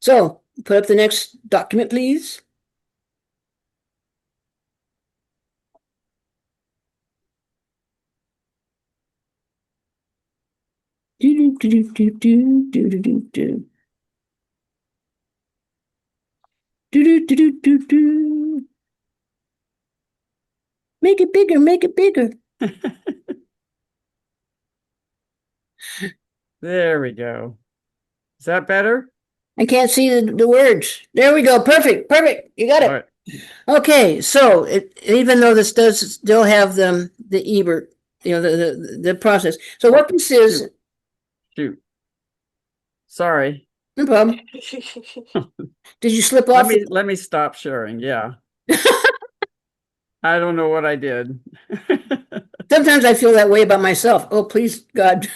So put up the next document, please. Do do do do do do do do do. Do do do do do do. Make it bigger, make it bigger. There we go. Is that better? I can't see the words. There we go. Perfect. You got it. All right. Okay, so even though this does still have the EBERT, the process. So what this is, Shoot. Sorry. no problem. Did you slip Let off? me stop sharing. Yeah. I don't know what I did. Sometimes I feel that way about myself. Oh, please, God,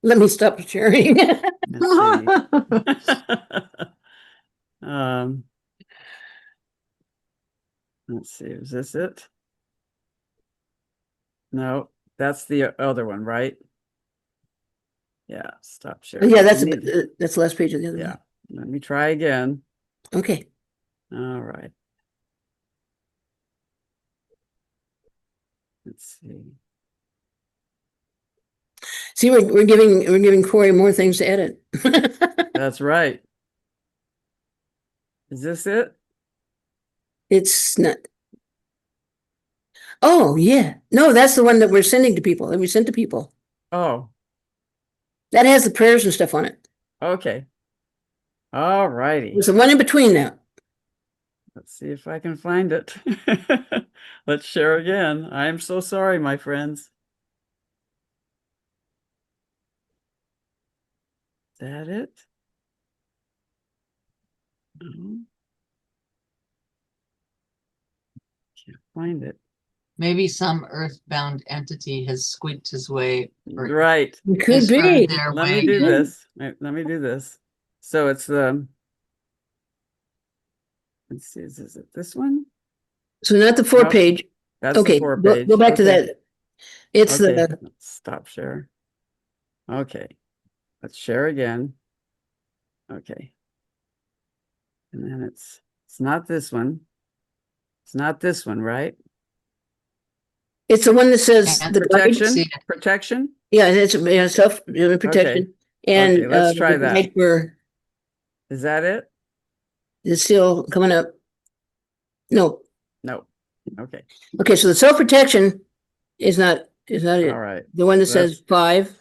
let me stop sharing. Let's see. Let's see. Is this it? No, that's the other one, right? Yeah. Stop sharing. Yeah, that's Let me- that's the last page of the other yeah. Let me try again. one. Okay. All right. Let's see. See, we're giving Corey more things to edit. That's right. Is this it? It's not. Oh, yeah. No, that's the one that we're sending to people, that we sent to people. Oh, That has the prayers and stuff on it. okay. All righty. There's the one in between now. Let's see if I can find it. Let's share again. I am so sorry, my friends. Is that it? No. Can't find it. Maybe some earthbound entity has squeaked his way or Right. It could has be. earned their Let way me do in. this. Let me do this. So it's the, let's see, is it this one? So not the Nope. 4-page. That's Okay, the 4 go page. back to Okay. that. It's Okay. the, Let's stop share. Okay. Let's share again. Okay. And then it's not this one. It's not this one, right? it's the one that says And the Protection, See. protection. Yeah, it's self protection. And Okay, let's try the that. guide for Is that it? is still coming up. No. No. Okay. Okay, so the self protection is not it. All right. The one that That's- says 5.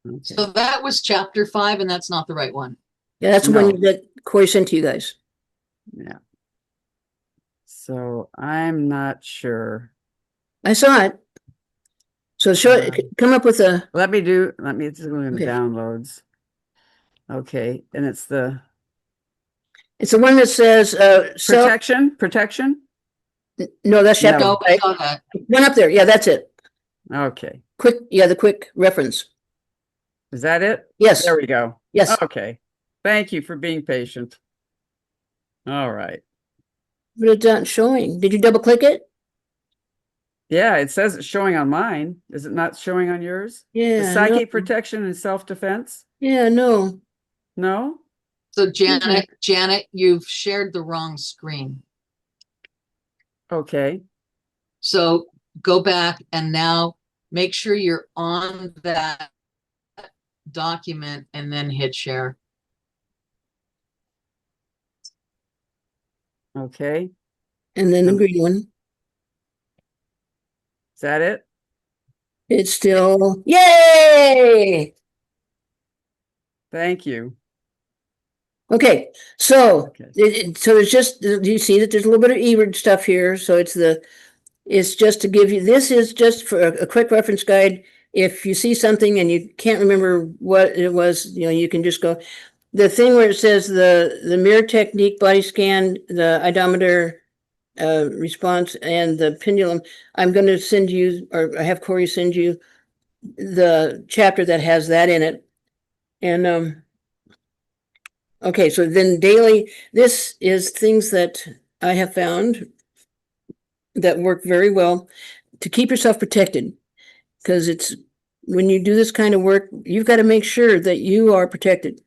Okay. So that was chapter 5, and that's not the right one. Yeah, that's the No. one that Corey sent to you guys. Yeah. So I'm not sure. I saw it. So show it, come up with a Let me just go into Okay. downloads. Okay, and it's the it's the one that says self protection. no, that's chapter No. No, I 5. saw that. One up there. Yeah, that's it. Okay, The quick reference. is that it? Yes. There we go. Yes. Okay. Thank you for being patient. All right. But it's not showing. Did you double click it? Yeah, it says it's showing on mine. Is it not showing on yours? Yeah. The psychic no. protection and self-defense? Yeah, no. No? So Janet, you've shared the wrong screen. Okay. So go back and now make sure you're on that document and then hit share. Okay. And then the green one. Is that it? It's still yay. Thank you. Okay, so Okay. so there's just you see that there's a little bit of EBERT stuff here. So it's just to give you, this is just for a quick reference guide. If you see something and you can't remember what it was, you can just go. The thing where it says the mirror technique, body scan, the iodometer response, and the pendulum, I'm going to send you, or I have Corey send you the chapter that has that in it. And okay, so then daily, this is things that I have found that work very well to keep yourself protected. Because it's when you do this kind of work, you've got to make sure that you are protected.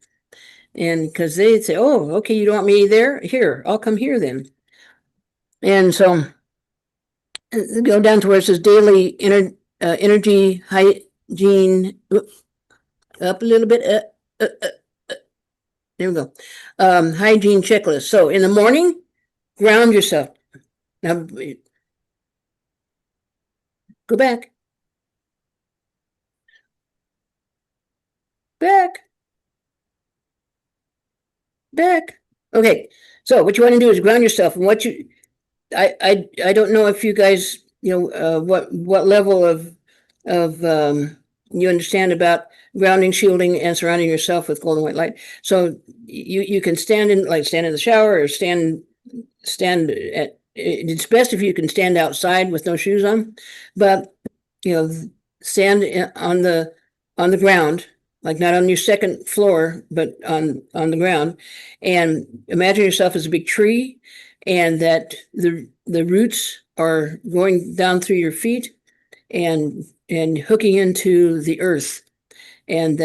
And because they say, oh, okay, you don't want me there? Here, I'll come here then. And so go down to where it says daily energy hygiene. Up a little bit. There we go. Hygiene checklist. So in the morning, ground yourself. Now, go back. Back. Okay, so what you want to do is ground yourself, and what you, I don't know if you guys, what level of you understand about grounding, shielding, and surrounding yourself with golden white light. So you can stand in the shower, or stand at. It's best if you can stand outside with no shoes on, but stand on the ground, like not on your second floor, but on the ground, and imagine yourself as a big tree, and that the roots are going down through your feet and hooking into the earth, and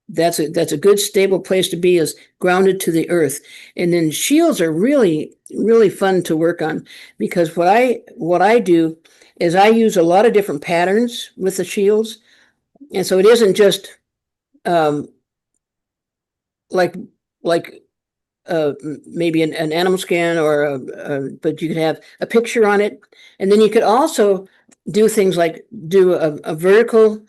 that's a good stable place to be, is grounded to the earth. And then shields are really, really fun to work on, because what I do is I use a lot of different patterns with the shields. And so it isn't just like maybe an animal skin, but you could have a picture on it. And then you could also do things like do a vertical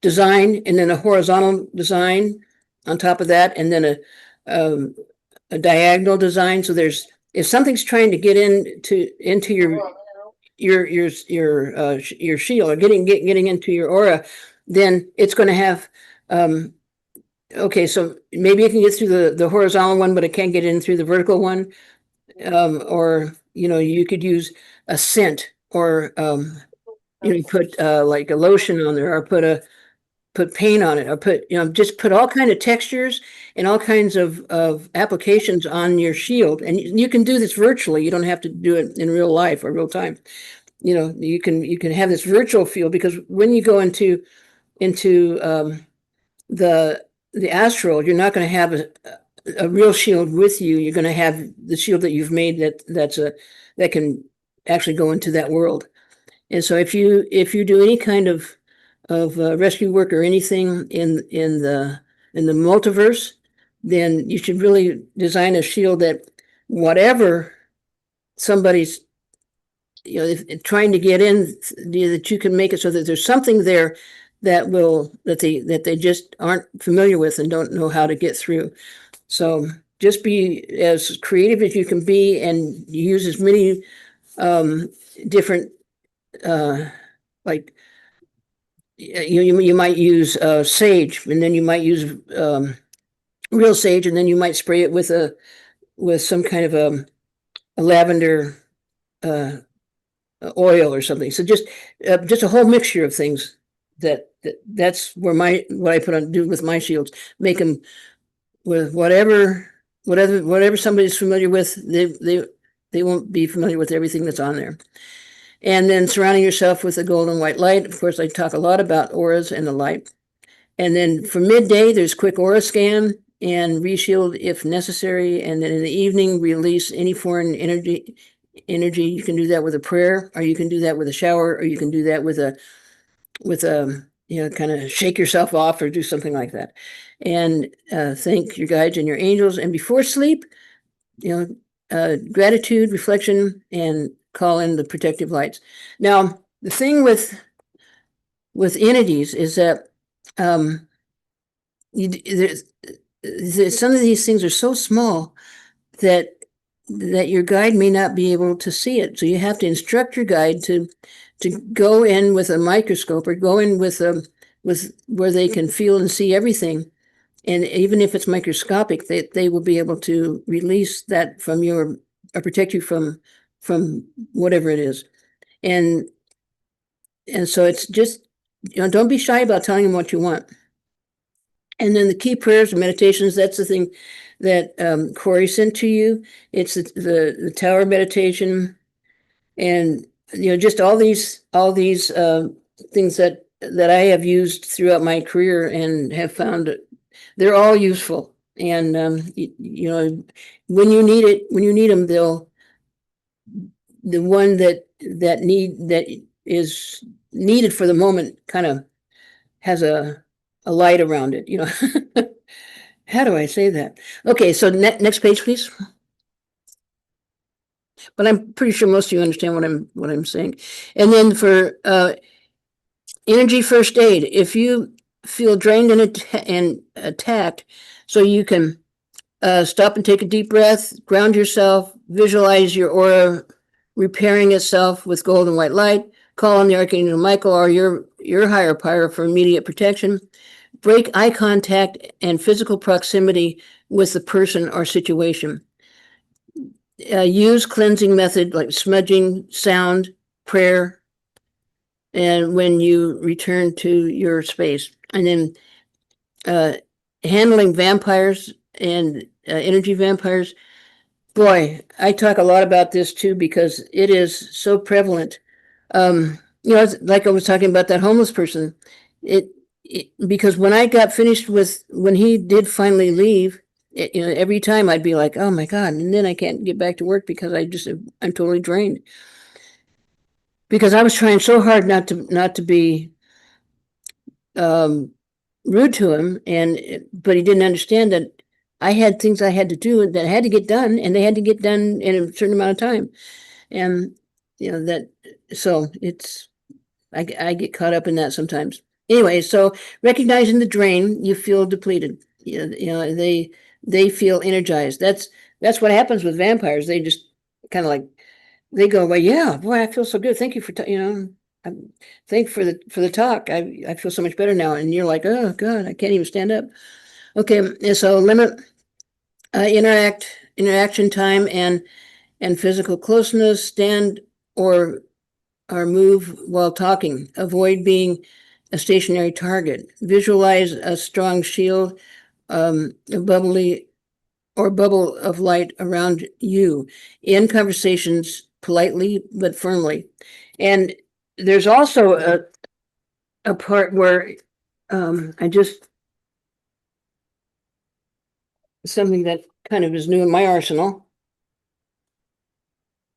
design, and then a horizontal design on top of that, and then a diagonal design. So if something's trying to get into your shield, or getting into your aura, then it's going to have okay, so maybe it can get through the horizontal one, but it can't get in through the vertical one. Or you could use a scent, or put like a lotion on there, or put paint on it, or just put all kind of textures and all kinds of applications on your shield. And you can do this virtually. You don't have to do it in real life or real time. You can have this virtual feel, because when you go into the astral, you're not going to have a real shield with you. You're going to have the shield that you've made that can actually go into that world. And so if you do any kind of rescue work or anything in the multiverse, then you should really design a shield that whatever somebody's trying to get in, that you can make it so that there's something there that they just aren't familiar with and don't know how to get through. So just be as creative as you can be, and use as many different like you might use sage, and then you might use real sage, and then you might spray it with some kind of a lavender oil or something. So just a whole mixture of things. That's where what I do with my shields. Make them with whatever somebody's familiar with. They won't be familiar with everything that's on there. And then surrounding yourself with the golden white light. Of course, I talk a lot about auras and the light. And then for midday, there's quick aura scan and reshield if necessary. And then in the evening, release any foreign energy. You can do that with a prayer, or you can do that with a shower, or you can do that with a kind of shake yourself off, or do something like that. And thank your guides and your angels. And before sleep, gratitude, reflection, and call in the protective lights. Now, the thing with entities is that some of these things are so small that your guide may not be able to see it. So you have to instruct your guide to go in with a microscope, or go in with where they can feel and see everything. And even if it's microscopic, they will be able to release that from or protect you from whatever it is. And so it's just, don't be shy about telling them what you want. And then the key prayers and meditations, that's the thing that Corey sent to you. It's the tower meditation, and just all these things that I have used throughout my career, and have found they're all useful. And when you need them, the one that is needed for the moment kind of has a light around it. How do I say that? Okay, so next page, please. But I'm pretty sure most of you understand what I'm saying. And then for energy first aid, if you feel drained and attacked, So you can stop and take a deep breath, ground yourself, visualize your aura repairing itself with gold and white light, call on the Archangel Michael or your higher power for immediate protection, break eye contact and physical proximity with the person or situation. Use cleansing method like smudging, sound, prayer, and when you return to your space. And then handling vampires and energy vampires. Boy, I talk a lot about this too because it is so prevalent. It's like I was talking about that homeless person. Because when I got finished when he did finally leave, every time I'd be like, oh my God, and then I can't get back to work because I'm totally drained. Because I was trying so hard not to be rude to him, but he didn't understand that I had things I had to do that had to get done, and they had to get done in a certain amount of time. And so I get caught up in that sometimes. Anyway, so recognizing the drain, you feel depleted. They feel energized. That's what happens with vampires. They just kind of like, they go, well, yeah, boy, I feel so good. Thank you for, thank for the talk. I feel so much better now. And you're like, oh God, I can't even stand up. Okay, so limit interaction time and physical closeness. Stand or move while talking. Avoid being a stationary target. Visualize a strong shield, a bubble of light around you. In conversations, politely but firmly. And there's also a part where something that kind of is new in my arsenal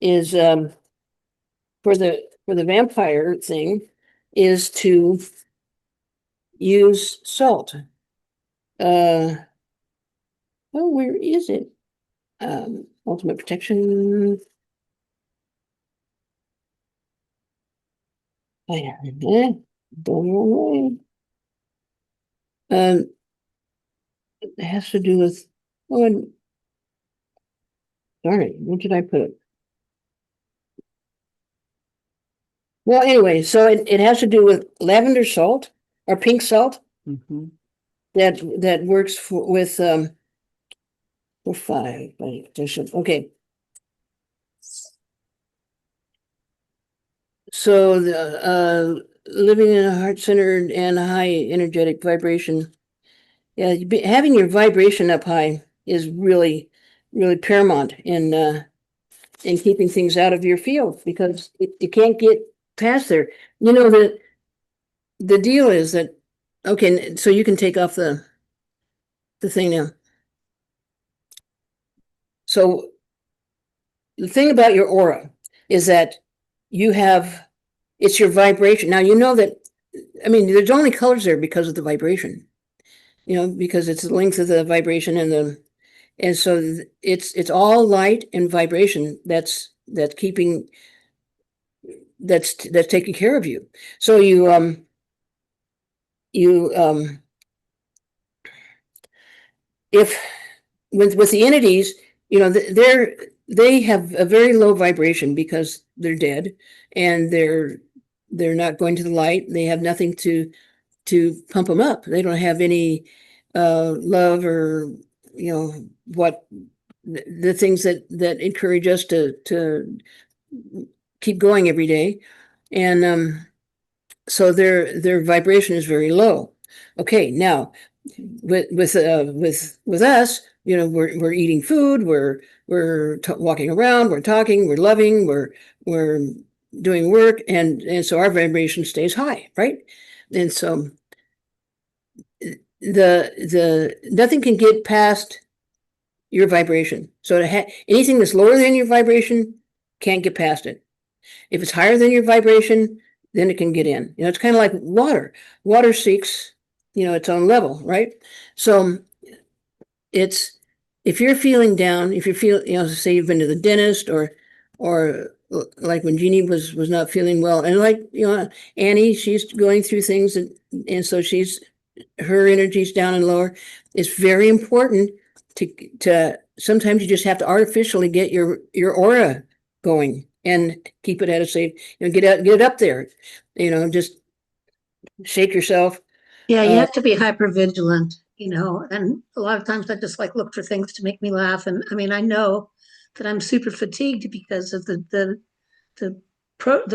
is for the vampire thing is to use salt. Where is it? Ultimate protection. It has to do with, darn it, where did I put it? Well, anyway, so it has to do with lavender salt or pink salt. Mm-hmm. That works for 5. Okay. So the living in a heart-centered and high energetic vibration. Yeah, having your vibration up high is really, really paramount in keeping things out of your field because you can't get past there. The deal is that, okay, so you can take off the thing now. So the thing about your aura is that it's your vibration. Now, that, there's only colors there because of the vibration, because it's the length of the vibration and so it's all light and vibration that's taking care of you. So if with the entities, they have a very low vibration because they're dead and they're not going to the light. They have nothing to pump them up. They don't have any love or what the things that encourage us to keep going every day. And so their vibration is very low. Okay, now with us, we're eating food, we're walking around, we're talking, we're loving, we're doing work, and so our vibration stays high, right? And so the nothing can get past your vibration. So anything that's lower than your vibration can't get past it. If it's higher than your vibration, then it can get in. It's kind of like water. Water seeks, its own level, right? So if you're feeling down, if you feel, say you've been to the dentist or like when Jeannie was not feeling well, and like, Annie, she's going through things and so she's her energy's down and lower. It's very important to sometimes you just have to artificially get your aura going and keep it at a safe, get it up there, just shake yourself. Yeah, you have to be hyper vigilant, and a lot of times I just like look for things to make me laugh. And I mean, I know that I'm super fatigued because of the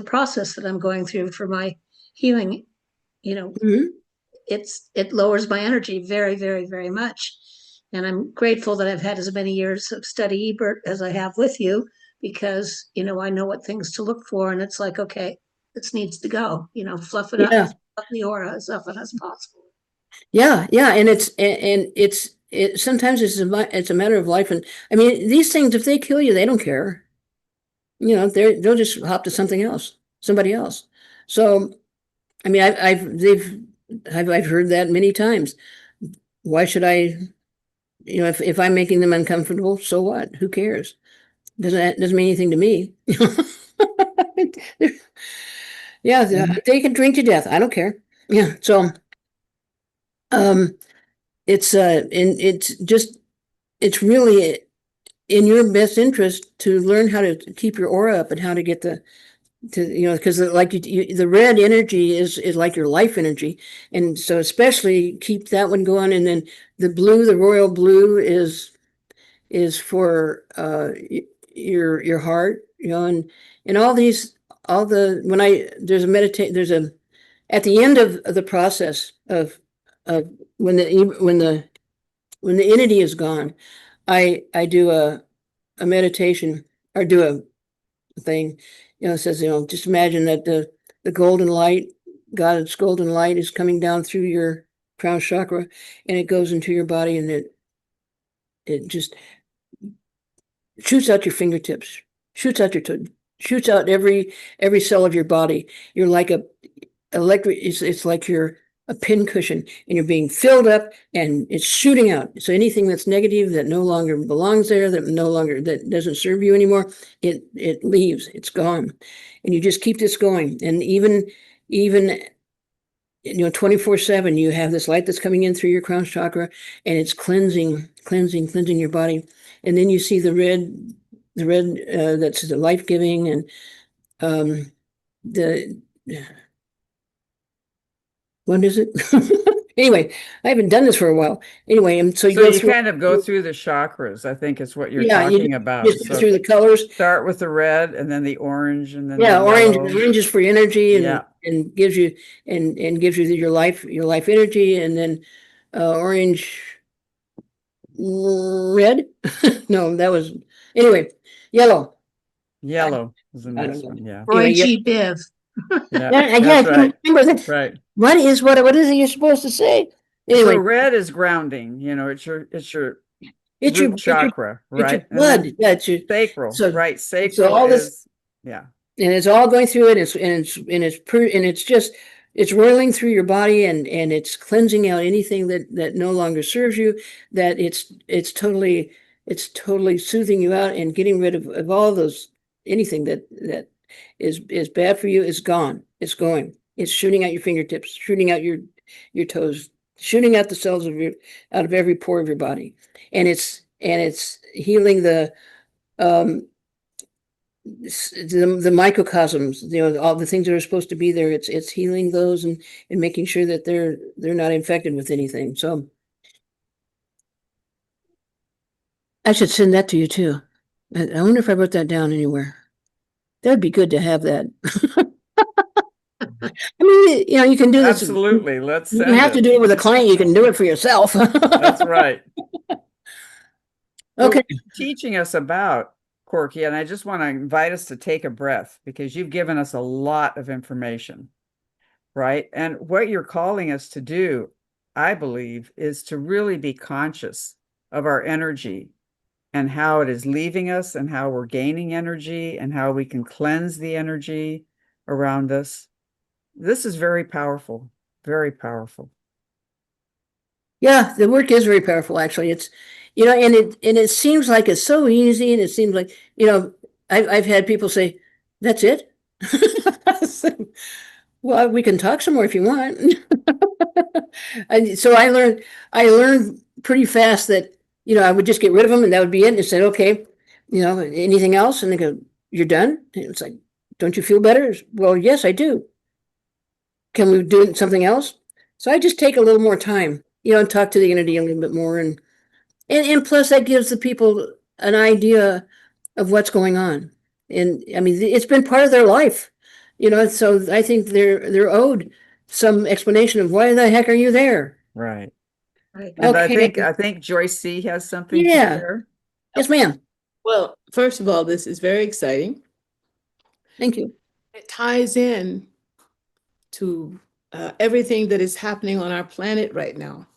process that I'm going through for my healing. Mhm. It lowers my energy very, very, very much. And I'm grateful that I've had as many years of study EBERT as I have with you, because, I know what things to look for. And it's like, okay, this needs to go, fluff it up, Yeah. fluff the aura as often as possible. Yeah, and sometimes it's a matter of life. And I mean, these things, if they kill you, they don't care. They'll just hop to somebody else. So, I mean, I've heard that many times. Why should I, if I'm making them uncomfortable, so what? Who cares? Doesn't mean anything to me. Yeah, they can drink to death. I don't care. Yeah. So, it's really in your best interest to learn how to keep your aura up and how to get because like the red energy is like your life energy. And so especially keep that one going. And then the blue, the royal blue is for, your heart, and at the end of the process of when the entity is gone, I do a meditation, or do a thing, it says, just imagine that the golden light, God's golden light, is coming down through your crown chakra, and it goes into your body, and it just shoots out your fingertips, shoots out shoots out every cell of your body. You're like it's like you're a pin cushion, and you're being filled up, and it's shooting out. So anything that's negative, that no longer belongs there, that doesn't serve you anymore, it leaves, it's gone. And you just keep this going. And even 24/7, you have this light that's coming in through your crown chakra, and it's cleansing your body. And then you see the red, that's the life-giving, and what is it? Anyway, I haven't done this for a while. Anyway, and so you kind of go through the chakras, I think is what you're talking about. Just go through the colors. Start with the red, and then the orange, and then orange. the yellow. Orange is for energy, and gives you your life energy, and then orange, red. No, that was yellow. Yellow is the next one. Yeah. Roy G. Biv. Yeah, that's right. Remember that. Right. What is it you're supposed to say? Anyway, so red is grounding. It's your root chakra, right? It's your blood. That's your sacral. So, right. Sacral. So all this, yeah. And it's all going through it. It's rolling through your body, and it's cleansing out anything that no longer serves you. That it's totally soothing you out and getting rid of all those, anything that is bad for you is gone. It's going. It's shooting out your fingertips, shooting out your toes, shooting out the cells out of every pore of your body, and it's healing the microcosms, all the things that are supposed to be there. It's healing those and making sure that they're not infected with anything. So I should send that to you too. I wonder if I wrote that down anywhere. That'd be good to have that. I mean, you can do this. Absolutely. Let's send You have to do it with a client. You can do it for yourself. That's right. Okay. So teaching us about Corky, and I just want to invite us to take a breath, because you've given us a lot of information, right? And what you're calling us to do, I believe, is to really be conscious of our energy and how it is leaving us, and how we're gaining energy, and how we can cleanse the energy around us. This is very powerful, very powerful. Yeah, the work is very powerful, actually. It's, and it seems like it's so easy, and it seems like, I've had people say, that's it. Well, we can talk some more if you want. And so I learned pretty fast that, I would just get rid of them and that would be it. And said, okay, anything else? And they go, you're done? And it's like, don't you feel better? Well, yes, I do. Can we do something else? So I just take a little more time, and talk to the entity a little bit more. And plus that gives the people an idea of what's going on. And I mean, it's been part of their life, so I think they're owed some explanation of why the heck are you there? Right. Right. And Okay. I think Joyce C has something to Yeah. share. Yes, ma'am. Well, first of all, this is very exciting. Thank you. It ties in to everything that is happening on our planet right now.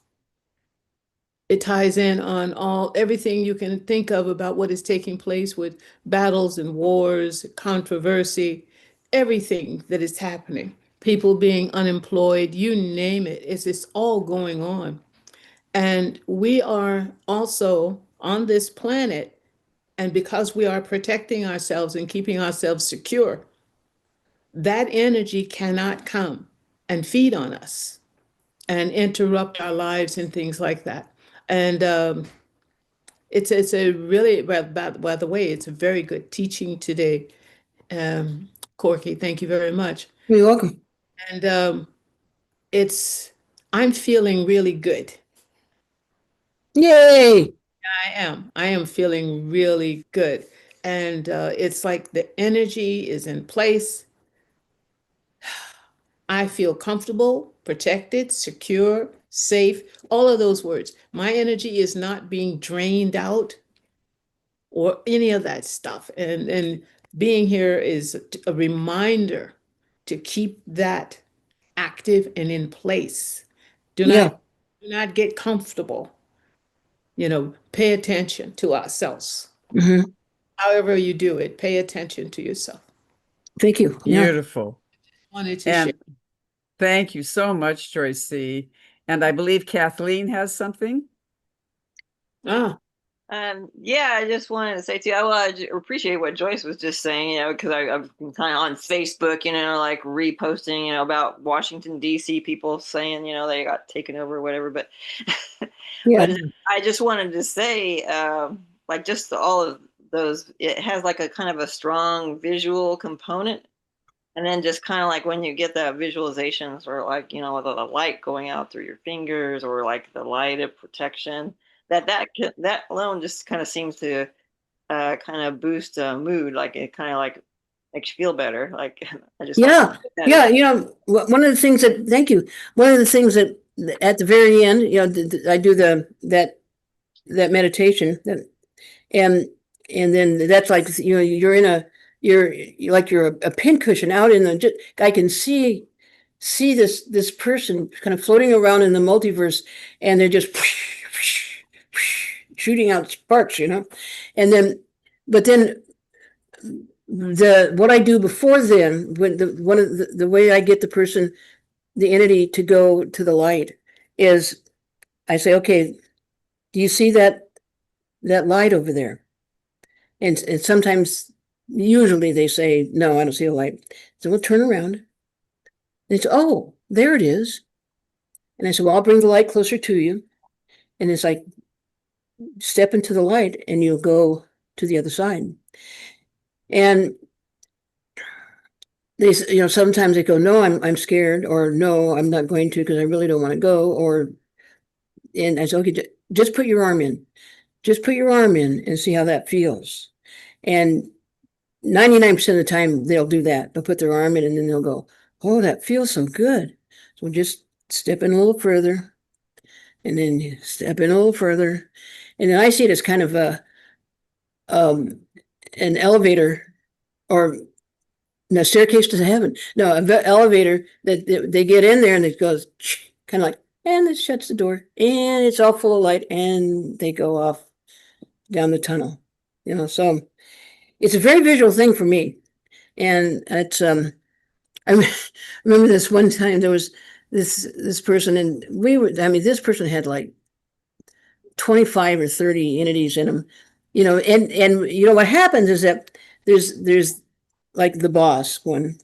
It ties in on everything you can think of about what is taking place with battles and wars, controversy, everything that is happening, people being unemployed, you name it. It's all going on. And we are also on this planet, and because we are protecting ourselves and keeping ourselves secure, that energy cannot come and feed on us and interrupt our lives and things like that. And it's a really, by the way, it's a very good teaching today. Corky, thank you very much. You're welcome. And I'm feeling really good. Yay. I am feeling really good. And it's like the energy is in place. I feel comfortable, protected, secure, safe, all of those words. My energy is not being drained out or any of that stuff. And being here is a reminder to keep that active and in place. Do not get comfortable. Pay attention to ourselves. Mm-hmm. However you do it, pay attention to yourself. Thank you. Beautiful. Wanted to And share. thank you so much, Joyce C. And I believe Kathleen has something. Ah, Yeah, I just wanted to say too, I appreciate what Joyce was just saying, because I've been kind of on Facebook, like reposting, about Washington, D.C. people saying, they got taken over or whatever. But, Yeah. but I just wanted to say, like just all of those, it has like a kind of a strong visual component. And then just kind of like when you get that visualizations or like, the light going out through your fingers or like the light of protection, that alone just kind of seems to kind of boost mood. Like it kind of like makes you feel better. Like I just Yeah. One of the things thank you. One of the things that at the very end, I do that meditation and then that's like, you're like you're a pincushion out in I can see this person kind of floating around in the multiverse, and they're just shooting out sparks, and then what I do before then, when the way I get the entity to go to the light is I say, okay, do you see that light over there? And sometimes, usually they say, no, I don't see a light. So we'll turn around. And it's, oh, there it is. And I said, well, I'll bring the light closer to you. And it's like, step into the light and you'll go to the other side. And they, sometimes they go, no, I'm scared, or no, I'm not going to because I really don't want to go. And I said, okay, just put your arm in. Just put your arm in and see how that feels. And 99% of the time they'll do that. They'll put their arm in and then they'll go, oh, that feels so good. So just step in a little further and then step in a little further. And then I see it as kind of an elevator or no staircase to heaven. No, an elevator that they get in there and it goes kind of like, and it shuts the door and it's all full of light and they go off down the tunnel, so it's a very visual thing for me. And it's, I remember this one time there was this person and this person had like 25 or 30 entities in them, and what happens is that there's like the boss one,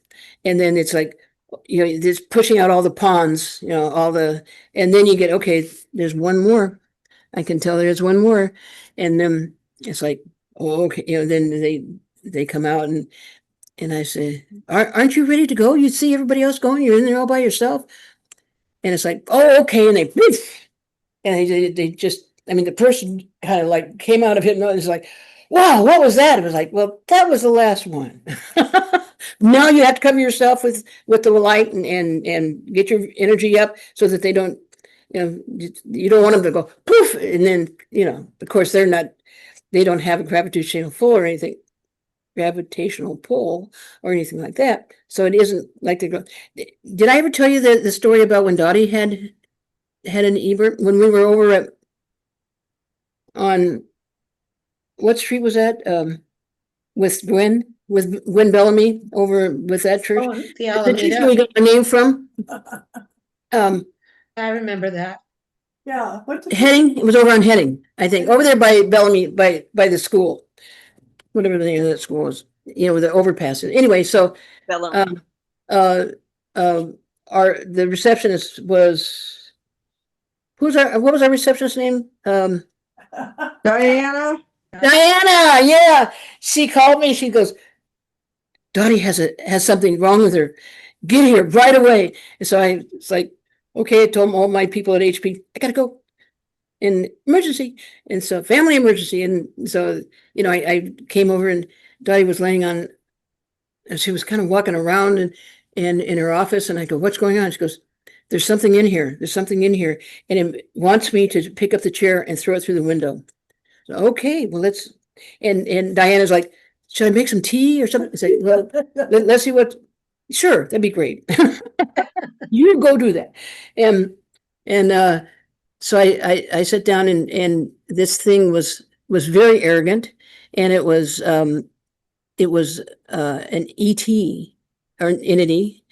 and then it's like, just pushing out all the pawns, and then you get, okay, there's one more. I can tell there's one more. And then it's like, oh, okay. Then they come out and I say, aren't you ready to go? You see everybody else going, you're in there all by yourself. And it's like, oh, okay. And they just, the person kind of like came out of hypnosis, like, wow, what was that? It was like, well, that was the last one. Now you have to cover yourself with the light and get your energy up so that they don't, you don't want them to go poof. And then, of course they don't have a gravitational pull or anything like that. So it isn't like they go. Did I ever tell you the story about when Dottie had an EBERT when we were over on what street was that? With Gwen Bellamy over with that church. Oh, the The church Alameda. we got our name from. I remember that. Yeah. Heading. It was over on Heading, I think, over there by Bellamy, by the school, whatever the name of that school is. With the overpasses. Anyway, so Bellamy. the receptionist was what was our receptionist's name? Diana? Diana, yeah. She called me. She goes, Dottie has something wrong with her. Get here right away. And so it's like, okay, I told all my people at HP, I gotta go. In emergency. And so family emergency. And so, I came over and Dottie was laying on, and she was kind of walking around and in her office. And I go, what's going on? She goes, there's something in here. There's something in here. And it wants me to pick up the chair and throw it through the window. So, okay, well, and Diana's like, should I make some tea or something? I say, well, let's see sure, that'd be great. You go do that. So I sat down and this thing was very arrogant, and it was an ET or an entity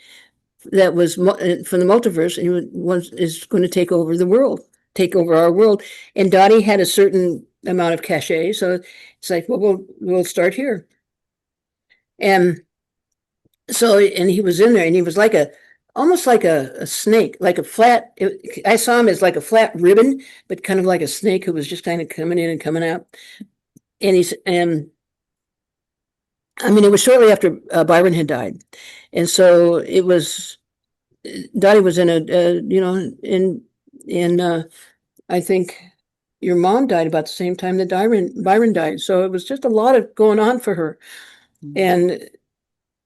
that was from the multiverse, and is going to take over the world, take over our world. And Dottie had a certain amount of cachet, so it's like, well, we'll start here. And so, and he was in there, and he was like almost like a snake, like a flat. I saw him as like a flat ribbon, but kind of like a snake who was just kind of coming in and coming out. And it was shortly after Byron had died, and so it was. Dottie was in I think your mom died about the same time that Byron died. So it was just a lot of going on for her.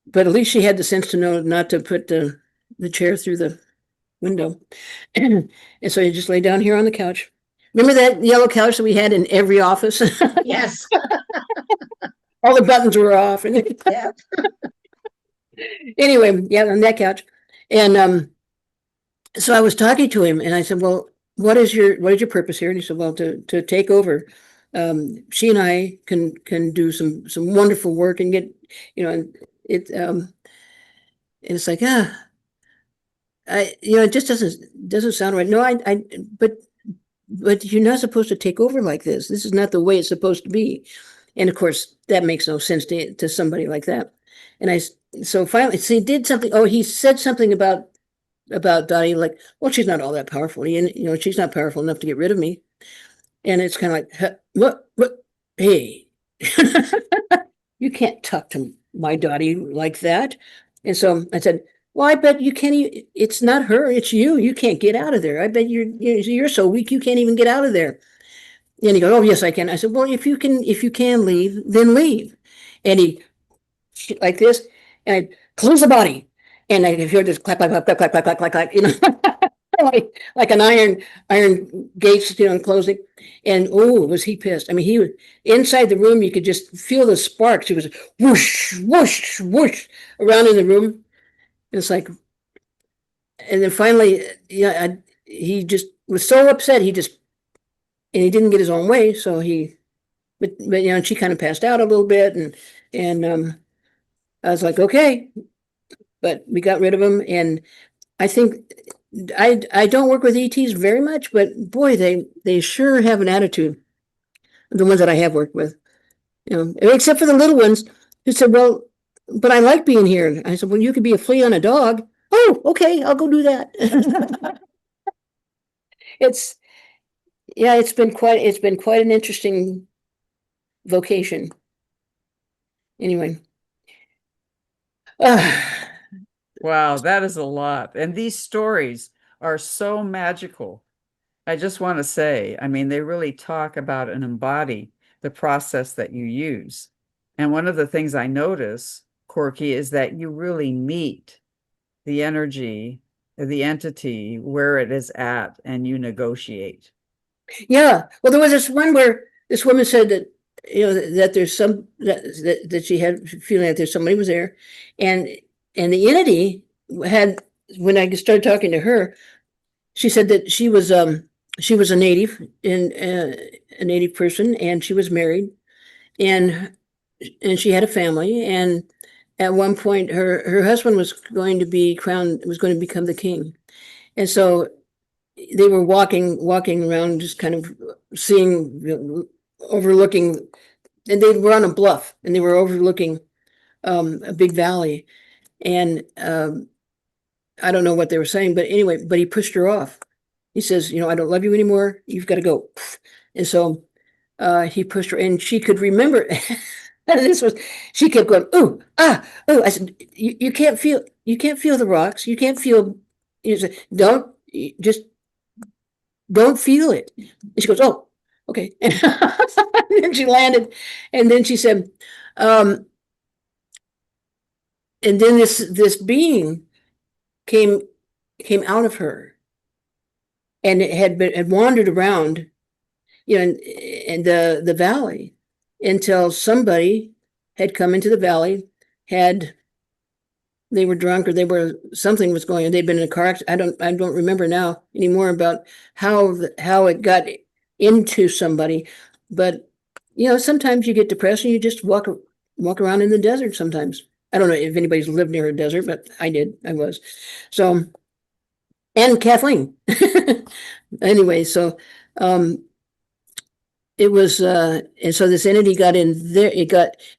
But at least she had the sense to know not to put the chair through the window. And so you just lay down here on the couch. Remember that yellow couch that we had in every office? Yes. All the buttons were off. Yeah. Anyway, yeah, on that couch. And so I was talking to him and I said, well, what is your purpose here? And he said, well, to take over. She and I can do some wonderful work and get, and it's like, it just doesn't sound right. No, but you're not supposed to take over like this. This is not the way it's supposed to be. And of course, that makes no sense to somebody like that. And so finally, he did something. Oh, he said something about Dottie, like, well, she's not all that powerful. And, she's not powerful enough to get rid of me. And it's kind of like, what, hey, you can't talk to my Dottie like that. And so I said, well, I bet you can't even, it's not her, it's you. You can't get out of there. I bet you're so weak, you can't even get out of there. And he goes, oh, yes, I can. I said, well, if you can leave, then leave. And he, like this, and I close the body. And I could hear this clap, clap, clap, clap, clap, clap, clap, clap, like an iron gates, closing. And was he pissed? I mean, he was inside the room. You could just feel the sparks. It was whoosh, whoosh, whoosh around in the room. It's like, and then finally, he just was so upset. And he didn't get his own way. So but she kind of passed out a little bit, and I was like, okay, but we got rid of him. And I think I don't work with ETs very much, but boy, they sure have an attitude. The ones that I have worked with, except for the little ones who said, well, but I like being here. I said, well, you could be a flea on a dog. oh, okay, I'll go do that. It's, yeah, it's been quite an interesting vocation. Anyway. Wow, that is a lot. And these stories are so magical. I just want to say, I mean, they really talk about and embody the process that you use. And one of the things I notice, Corky, is that you really meet the energy, the entity where it is at, and you negotiate. Yeah. Well, there was this one where this woman said that, that there's that she had a feeling that there's somebody was there, and the entity had, when I started talking to her, she said that she was a native, a native person, and she was married, and she had a family, and at one point her husband was going to be crowned, was going to become the king, and so they were walking around, just kind of seeing, overlooking, and they were on a bluff, and they were overlooking a big valley, and I don't know what they were saying, but anyway, but he pushed her off. He says, I don't love you anymore. You've got to go. And so he pushed her, and she could remember. And she kept going, ooh, ah, oh. I said, you can't feel the rocks. You can't feel, said, just don't feel it. And she goes, oh, okay. And then she landed, and then she said, and then this being came out of her, and it had wandered around, in the valley, until somebody had come into the valley, they were drunk, or something was going on. They'd been in a car accident. I don't remember now anymore about how it got into somebody, but sometimes you get depressed and you just walk around in the desert sometimes. I don't know if anybody's lived near a desert, but I did. I was. So, and Kathleen. Anyway, so it was, and so this entity got in there.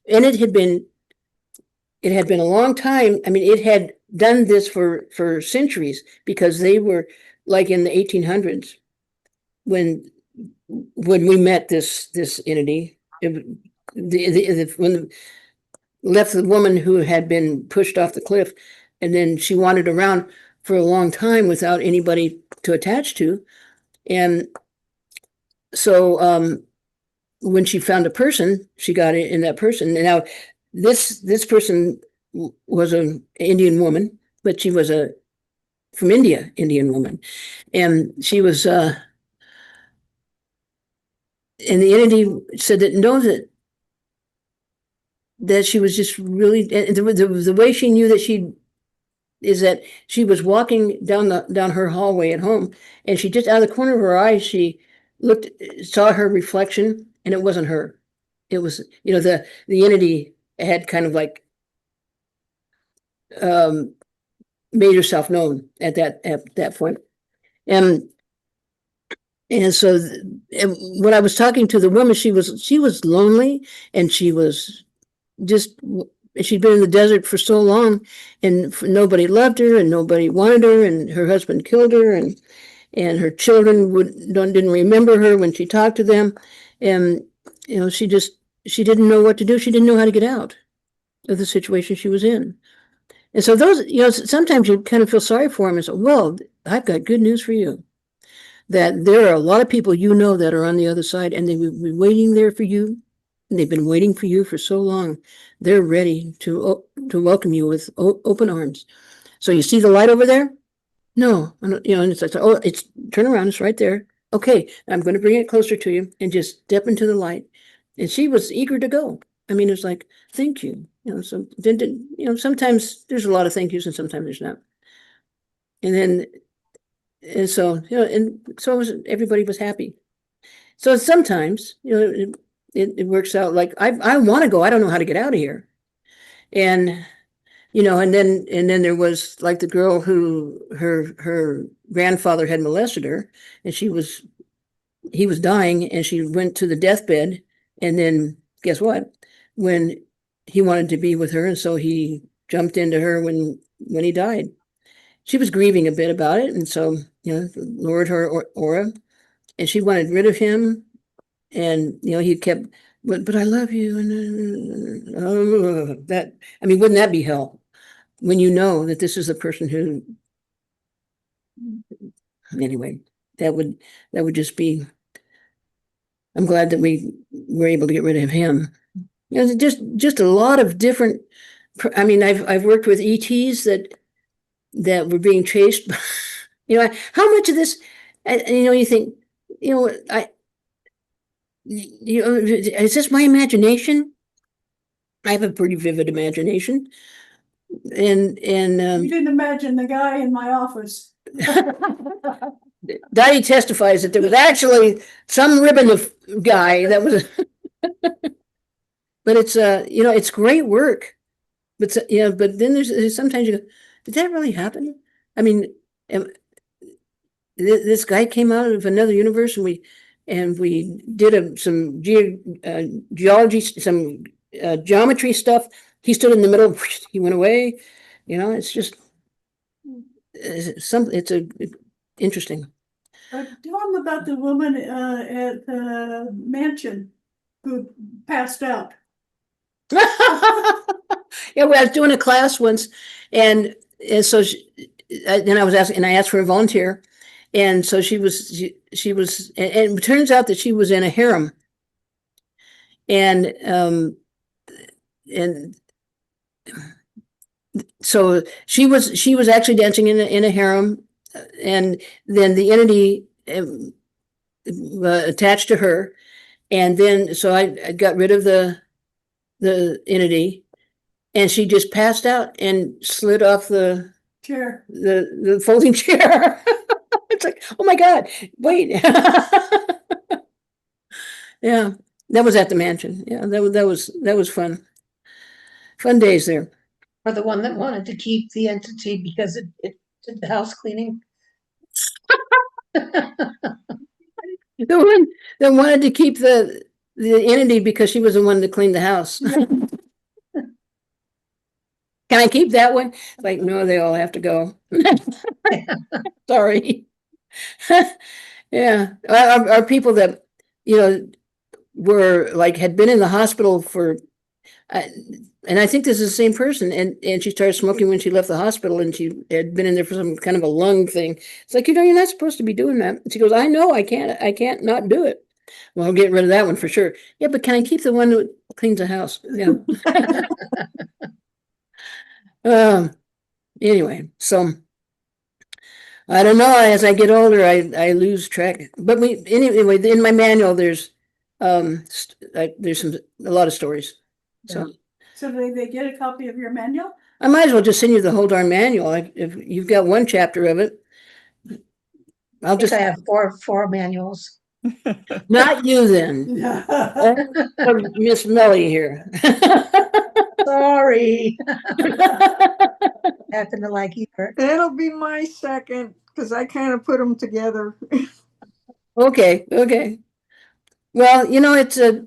And it had been a long time. I mean, it had done this for centuries, because they were like in the 1800s when we met this entity. When left the woman who had been pushed off the cliff, and then she wandered around for a long time without anybody to attach to, and so when she found a person, she got in that person. And now this person was an Indian woman, but she was from India, Indian woman, and she was and the entity said that she was just really, the way she knew that is that she was walking down her hallway at home, and she just, out of the corner of her eye, she saw her reflection, and it wasn't her. It was, the entity had kind of like made herself known at that point. And so when I was talking to the woman, she was lonely, and she was just, she'd been in the desert for so long, and nobody loved her, and nobody wanted her, and her husband killed her, and her children didn't remember her when she talked to them, and she didn't know what to do. She didn't know how to get out of the situation she was in. And so those, sometimes you kind of feel sorry for them and say, well, I've got good news for you, that there are a lot of people that are on the other side, and they've been waiting there for you. And they've been waiting for you for so long. They're ready to welcome you with open arms. So you see the light over there? No, and it's like, oh, turn around, it's right there. Okay, I'm going to bring it closer to you, and just step into the light. And she was eager to go. I mean, it's like, thank you. So sometimes there's a lot of thank yous, and sometimes there's not. And so everybody was happy. So sometimes, it works out like, I want to go. I don't know how to get out of here. And, and then there was like the girl who her grandfather had molested her, and he was dying, and she went to the deathbed, and then guess what? When he wanted to be with her, and so he jumped into her when he died. she was grieving a bit about it, and so lowered her aura, and she wanted rid of him, and he kept, but I love you, and that, I mean, wouldn't that be hell when you know that this is the person who, anyway, that would just be. I'm glad that we were able to get rid of him. Just a lot of different. I mean, I've worked with ETs that were being chased. How much of this, you think, is this my imagination? I have a pretty vivid imagination, and You didn't imagine the guy in my office. Dottie testifies that there was actually some ribbon of guy that was, but it's it's great work, but but then there's sometimes you go, did that really happen? I mean, this guy came out of another universe, and we did some geology, some geometry stuff. He stood in the middle, he went away. It's just it's interesting. Tell them about the woman at the mansion who passed out. Yeah, I was doing a class once, and so then I asked for a volunteer, and so she was, and it turns out that she was in a harem, and so she was actually dancing in a harem, and then the entity attached to her, and then so I got rid of the entity, and she just passed out and slid off the Chair. the folding chair. It's like, oh my God, wait. Yeah, that was at the mansion. Yeah, that was fun. Fun days there. Or the one that wanted to keep the entity because it did the house cleaning. The one that wanted to keep the entity because she was the one that cleaned the house. Can I keep that one? Like, no, they all have to go. Sorry. Yeah. Are people that, were like, had been in the hospital for, and I think this is the same person, and she started smoking when she left the hospital, and she had been in there for some kind of a lung thing. It's like, you're not supposed to be doing that. And she goes, I know, I can't not do it. Well, I'll get rid of that one for sure. Yeah, but can I keep the one that cleans the house? Yeah. Anyway, so I don't know. As I get older, I lose track. But anyway, in my manual, there's a lot of stories. So do they get a copy of your manual? I might as well just send you the whole darn manual. If you've got one chapter of it, I'll just. I have four manuals. Not you then. Miss Melly here. Sorry. Happen to like EBERT. That'll be my second, because I kind of put them together. Okay. Well, it's like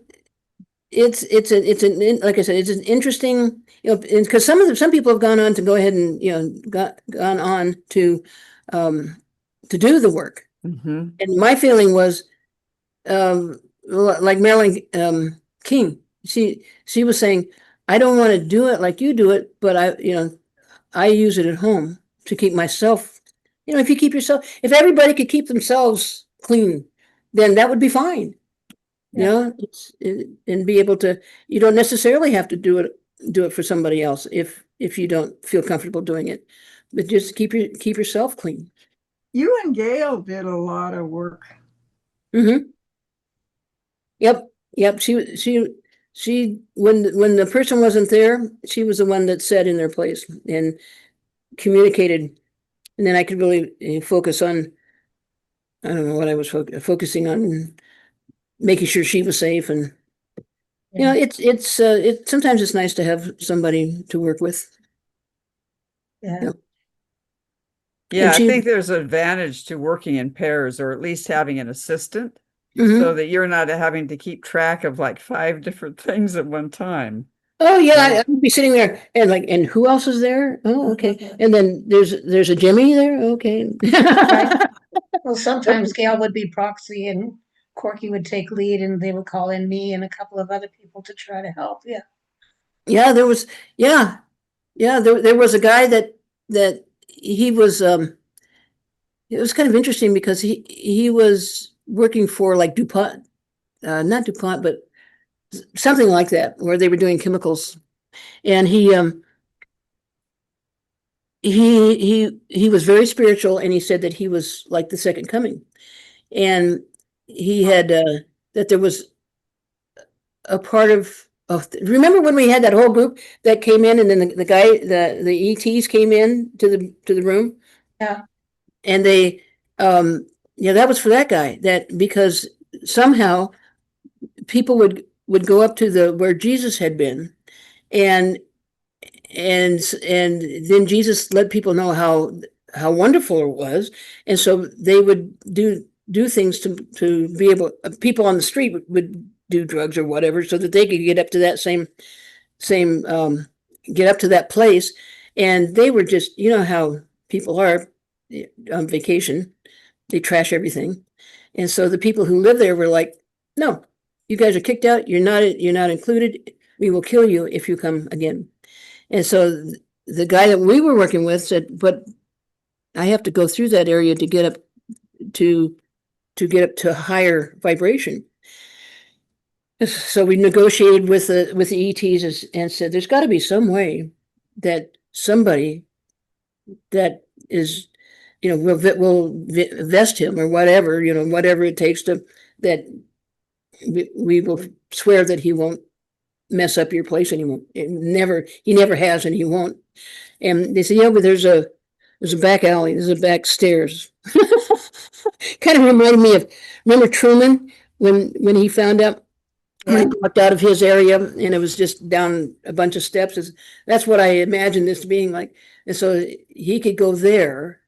I said, it's an interesting, because some people have gone on to go ahead and gone on to do the work. Mm-hmm. And my feeling was, like Marilyn King, she was saying, I don't want to do it like you do it, but I use it at home to keep myself, if everybody could keep themselves clean, then that would be fine. And be able to, you don't necessarily have to do it for somebody else if you don't feel comfortable doing it, but just keep yourself clean. You and Gail did a lot of work. Mm-hmm. Yep. She when the person wasn't there, she was the one that sat in their place and communicated, and then I could really focus on, I don't know what I was focusing on, making sure she was safe, and it's sometimes it's nice to have somebody to work with. Yeah. Yeah, I think there's an advantage to working in pairs, or at least having an assistant. Mm-hmm. So that you're not having to keep track of like 5 different things at one time. Oh, yeah, I'd be sitting there and like, and who else is there? Oh, okay. And then there's a Jimmy there. Okay. Right. Well, sometimes Gail would be proxy and Corky would take lead and they would call in me and a couple of other people to try to help. Yeah. Yeah, there was a guy that he was, it was kind of interesting because he was working for like DuPont, not DuPont, but something like that, where they were doing chemicals. And he was very spiritual, and he said that he was like the second coming. And he had, that there was a part of, remember when we had that whole group that came in, and then the guy, the ETs came in to the room? Yeah. And they, yeah, that was for that guy, that because somehow people would go up to where Jesus had been, and then Jesus let people know how wonderful it was, and so they would do things to be able, people on the street would do drugs or whatever, so that they could get up to that same get up to that place. And they were just, you know how people are on vacation, they trash everything. And so the people who live there were like, no, you guys are kicked out, you're not included, we will kill you if you come again. And so the guy that we were working with said, but I have to go through that area to get up to a higher vibration. So we negotiated with the ETs and said, there's got to be some way that somebody that is, you know, will vest him or whatever, you know, whatever it takes to, that we will swear that he won't mess up your place anymore. He never has, and he won't. And they said, yeah, but there's a back alley, there's a back stairs. Kind of reminded me of, remember Truman when he found out, when he walked out of his area and it was just down a bunch of steps. That's what I imagined this being like. And so he could go there,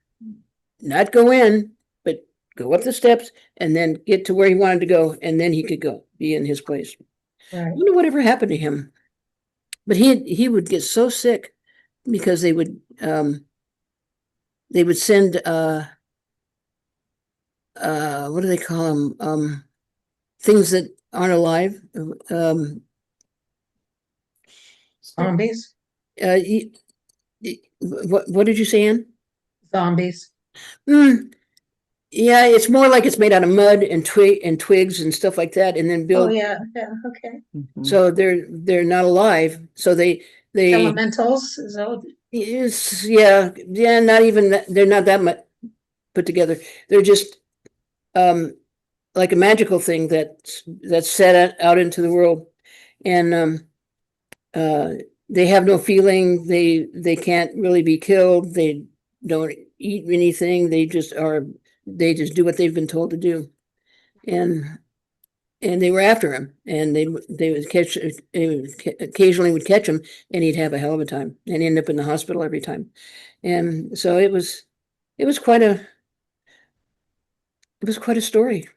not go in, but go up the steps and then get to where he wanted to go, and then he could go be in his place. Right. I wonder whatever happened to him. But he would get so sick because they would send what do they call them? Things that aren't alive. Zombies. What did you say, Ann? Zombies. Yeah, it's more like it's made out of mud and twigs and stuff like that, and then Oh, built. yeah. Yeah. Okay. So they're not alive. So they Elementals. Is that what- Yes, yeah, not even that, they're not that much put together. They're just like a magical thing that's set out into the world. And they have no feeling, they can't really be killed, they don't eat anything, they just do what they've been told to do. And they were after him, and they occasionally would catch him, and he'd have a hell of a time and end up in the hospital every time. And so it was quite a story.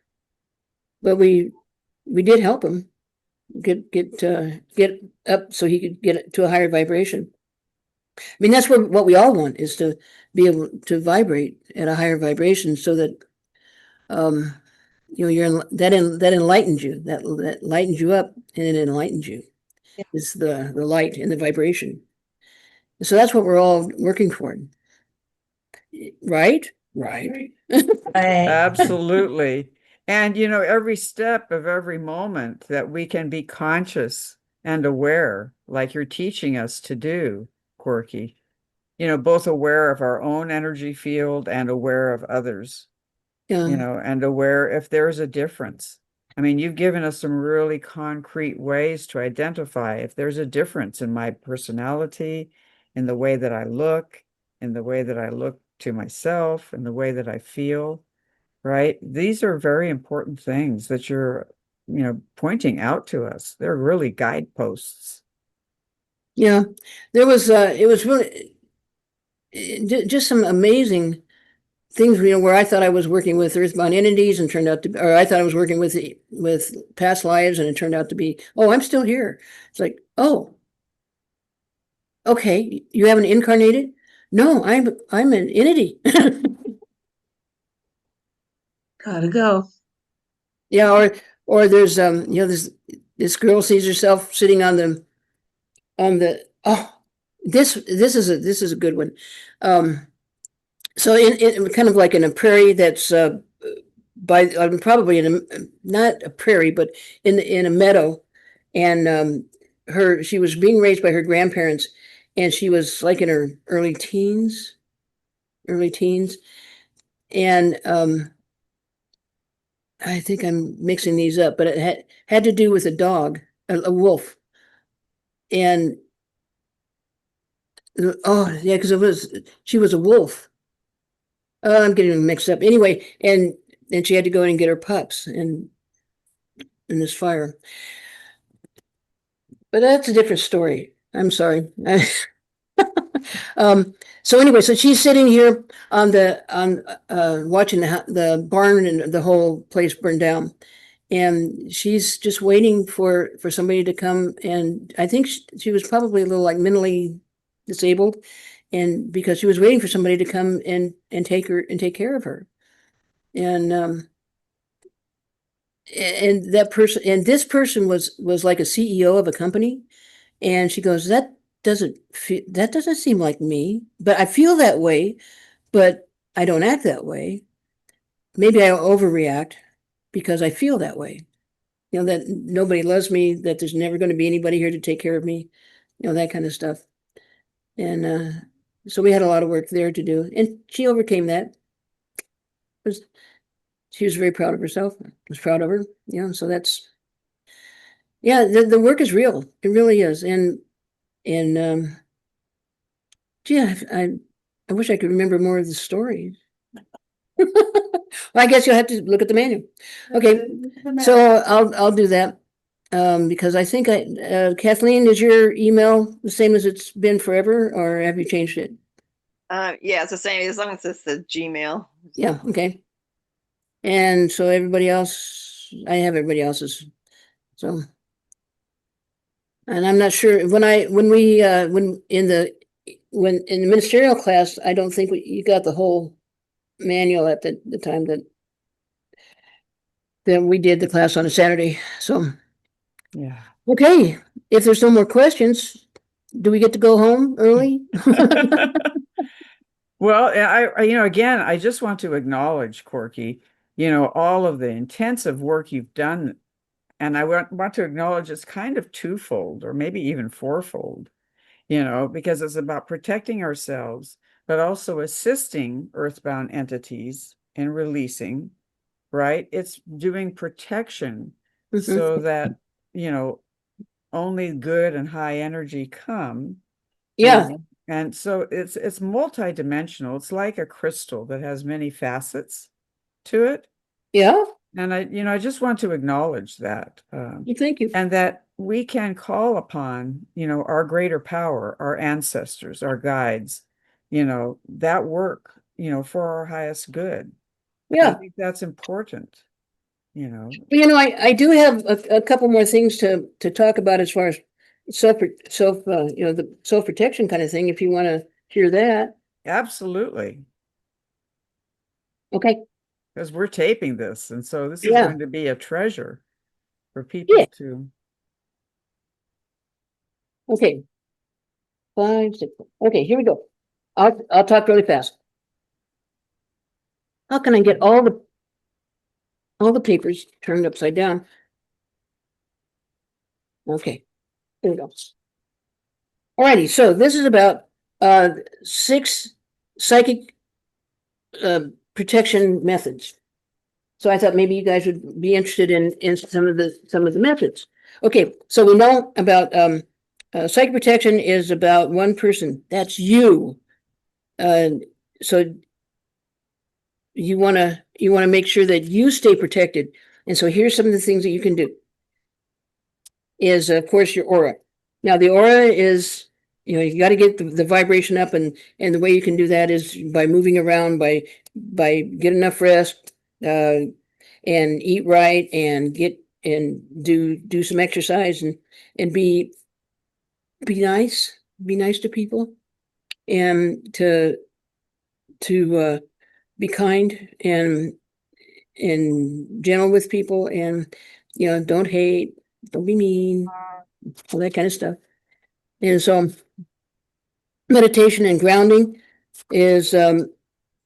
But we did help him get up so he could get to a higher vibration. I mean, that's what we all want, is to be able to vibrate at a higher vibration, so that you know, that enlightens you, that lightens you up, and it enlightens you. Yeah. It's the light and the vibration. So that's what we're all working for. Right? Right. Absolutely. And, you know, every step of every moment that we can be conscious and aware, like you're teaching us to do, Corky, you know, both aware of our own energy field and aware of others, Yeah. you know, and aware if there's a difference. I mean, you've given us some really concrete ways to identify if there's a difference in my personality, in the way that I look, in the way that I look to myself, in the way that I feel. Right? These are very important things that you're, you know, pointing out to us. They're really guideposts. Yeah, there was it was really just some amazing things, you know, where I thought I was working with earthbound entities and turned out to, or I thought I was working with past lives, and it turned out to be, oh, I'm still here. It's like, oh, Okay, you haven't incarnated? No, I'm an entity. Gotta go. Yeah, or there's this girl sees herself sitting on the oh, this is a good one. So in kind of like in a prairie that's by probably in a not a prairie but in a meadow, and she was being raised by her grandparents, and she was like in her early teens, and I think I'm mixing these up, but it had to do with a dog, a wolf, and oh yeah, because she was a wolf. Oh, I'm getting them mixed up. Anyway, and she had to go in and get her pups in this fire. But that's a different story. I'm sorry. So anyway, so she's sitting here on watching the barn and the whole place burn down, and she's just waiting for somebody to come. And I think she was probably a little like mentally disabled, and because she was waiting for somebody to come and take care of her, and this person was like a CEO of a company, and she goes, that doesn't seem like me, but I feel that way, but I don't act that way. Maybe I overreact because I feel that way. That nobody loves me, that there's never going to be anybody here to take care of me, that kind of stuff. And so we had a lot of work there to do, and she overcame that. She was very proud of herself. I was proud of her, so that's, yeah, the work is real. It really is. And yeah, I wish I could remember more of the story. Well, I guess you'll have to look at the manual. Okay, so I'll do that. Because I think Kathleen, is your email the same as it's been forever, or have you changed it? Yeah, it's the same as long as it's the Gmail. Yeah, okay. And so everybody else, I have everybody else's. So, and I'm not sure when in the ministerial class, I don't think you got the whole manual at the time that we did the class on a Saturday. So, Yeah. okay, if there's no more questions, do we get to go home early? Well, again, I just want to acknowledge, Corky, all of the intensive work you've done. And I want to acknowledge it's kind of twofold, or maybe even fourfold, because it's about protecting ourselves, but also assisting earthbound entities in releasing, right? It's doing protection so that, only good and high energy come. Yeah. And so it's multidimensional. It's like a crystal that has many facets to it. Yeah. And I just want to acknowledge that. Thank you. And that we can call upon, our greater power, our ancestors, our guides, that work, for our highest good. Yeah. I think that's important, I do have a couple more things to talk about as far as the self-protection kind of thing, if you want to hear that. Absolutely. Okay. Because we're taping this, and so this is Yeah. going to be a treasure for people to. Okay. 5, 6. Okay, here we go. I'll talk really fast. How can I get all the papers turned upside down? Okay, there we go. Alrighty, so this is about 6 psychic protection methods. So I thought maybe you guys would be interested in some of the methods. Okay, so we know about psychic protection is about one person. That's you. So you want to make sure that you stay protected. And so here's some of the things that you can do. Is of course your aura. Now the aura is, you got to get the vibration up, and the way you can do that is by moving around, by get enough rest, and eat right, and do some exercise, and be nice, be nice to people, and to be kind and gentle with people, and don't hate, don't be mean, all that kind of stuff. And so meditation and grounding is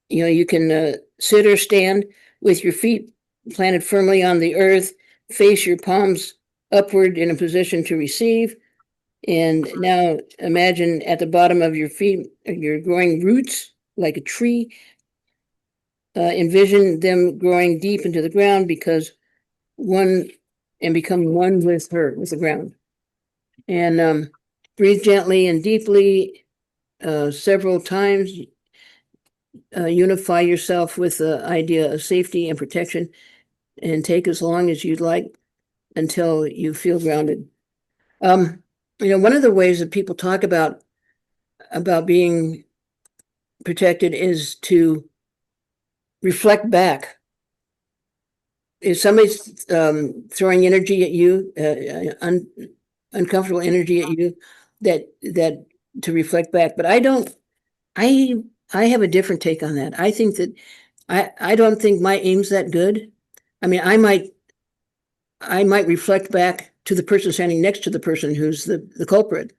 you can sit or stand with your feet planted firmly on the earth, face your palms upward in a position to receive. And now imagine at the bottom of your feet, you're growing roots like a tree. Envision them growing deep into the ground and become one with the ground. And breathe gently and deeply several times. Unify yourself with the idea of safety and protection, and take as long as you'd like until you feel grounded. One of the ways that people talk about being protected is to reflect back. If somebody's throwing energy at you, uncomfortable energy at you, that to reflect back. But I have a different take on that. I think that I don't think my aim's that good. I mean, I might reflect back to the person standing next to the person who's the culprit.